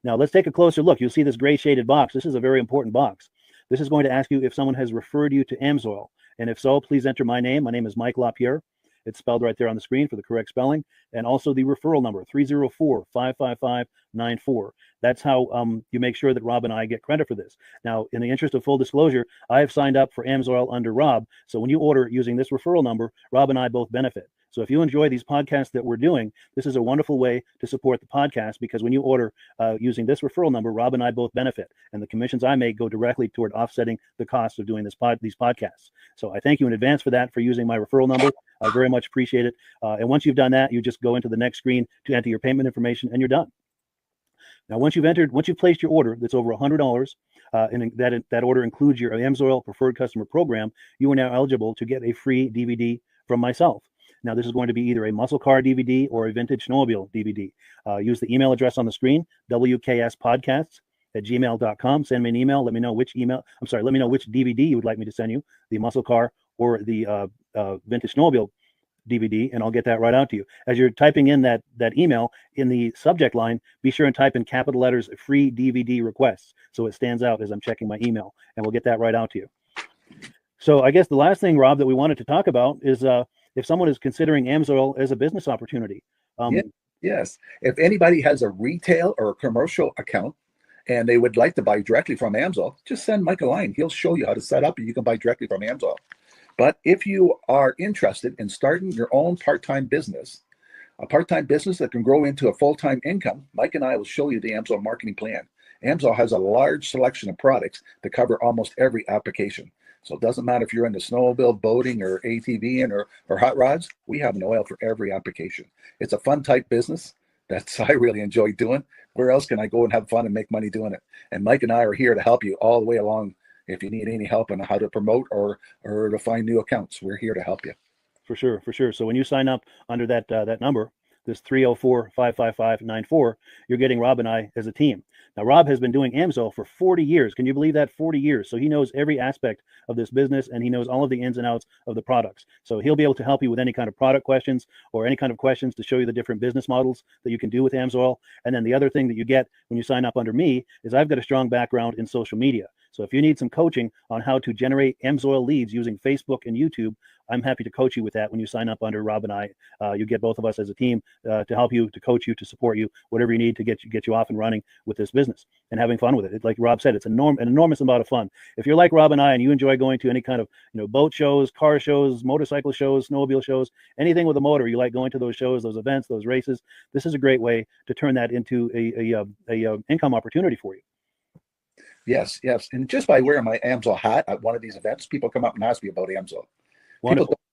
Now let's take a closer look. You'll see this gray shaded box. This is a very important box. This is going to ask you if someone has referred you to AMSOIL. And if so, please enter my name. My name is Mike LaPierre. It's spelled right there on the screen for the correct spelling. And also the referral number, 304-555-94. That's how you make sure that Rob and I get credit for this. Now, in the interest of full disclosure, I have signed up for AMSOIL under Rob. So when you order using this referral number, Rob and I both benefit. So if you enjoy these podcasts that we're doing, this is a wonderful way to support the podcast, because when you order using this referral number, Rob and I both benefit. And the commissions I make go directly toward offsetting the cost of doing these podcasts. So I thank you in advance for that, for using my referral number. I very much appreciate it. And once you've done that, you just go into the next screen to enter your payment information, and you're done. Now, once you've placed your order that's over $100, and that order includes your AMSOIL Preferred Customer Program, you are now eligible to get a free DVD from myself. Now, this is going to be either a muscle car DVD or a vintage snowmobile DVD. Use the email address on the screen, wkspodcasts@gmail.com. Send me an email. Let me know which DVD you would like me to send you, the muscle car or the vintage snowmobile DVD, and I'll get that right out to you. As you're typing in that email, in the subject line, be sure and type in capital letters, free DVD requests, so it stands out as I'm checking my email, and we'll get that right out to you. So I guess the last thing, Rob, that we wanted to talk about is if someone is considering AMSOIL as a business opportunity. Yes. If anybody has a retail or a commercial account and they would like to buy directly from AMSOIL, just send Mike a line. He'll show you how to set up, and you can buy directly from AMSOIL. But if you are interested in starting your own part-time business, a part-time business that can grow into a full-time income, Mike and I will show you the AMSOIL marketing plan. AMSOIL has a large selection of products that cover almost every application. So it doesn't matter if you're into snowmobile, boating, or ATVing, or hot rods. We have an oil for every application. It's a fun type business that I really enjoy doing. Where else can I go and have fun and make money doing it? And Mike and I are here to help you all the way along. If you need any help on how to promote or to find new accounts, we're here to help you. For sure. So when you sign up under that number, this 304-555-94, you're getting Rob and I as a team. Now, Rob has been doing AMSOIL for 40 years. Can you believe that? 40 years. So he knows every aspect of this business, and he knows all of the ins and outs of the products. So he'll be able to help you with any kind of product questions or any kind of questions to show you the different business models that you can do with AMSOIL. And then the other thing that you get when you sign up under me is I've got a strong background in social media. So if you need some coaching on how to generate AMSOIL leads using Facebook and YouTube, I'm happy to coach you with that when you sign up under Rob and I. You get both of us as a team to help you, to coach you, to support you, whatever you need to get you off and running with this business and having fun with it. Like Rob said, it's an enormous amount of fun. If you're like Rob and I and you enjoy going to any kind of boat shows, car shows, motorcycle shows, snowmobile shows, anything with a motor, you like going to those shows, those events, those races, this is a great way to turn that into a income opportunity for you. Yes. And just by wearing my AMSOIL hat at one of these events, people come up and ask me about AMSOIL.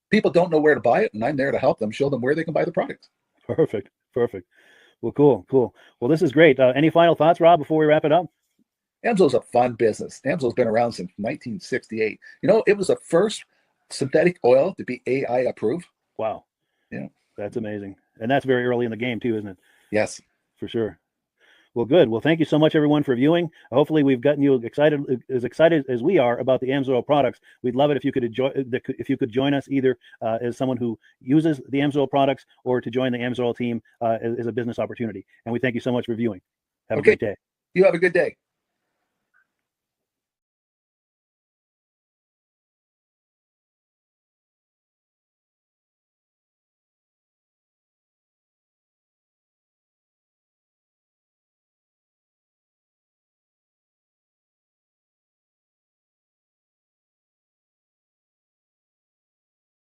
People don't know where to buy it, and I'm there to help them, show them where they can buy the product. Perfect. Well, cool. Well, this is great. Any final thoughts, Rob, before we wrap it up? AMSOIL's a fun business. AMSOIL's been around since 1968. It was the first synthetic oil to be AI approved. Wow. Yeah. That's amazing. And that's very early in the game too, isn't it? Yes. For sure. Well, good. Well, thank you so much, everyone, for viewing. Hopefully, we've gotten you excited as we are about the AMSOIL products. We'd love it if you could join us either as someone who uses the AMSOIL products or to join the AMSOIL team as a business opportunity. And we thank you so much for viewing. Have a great day. You have a good day.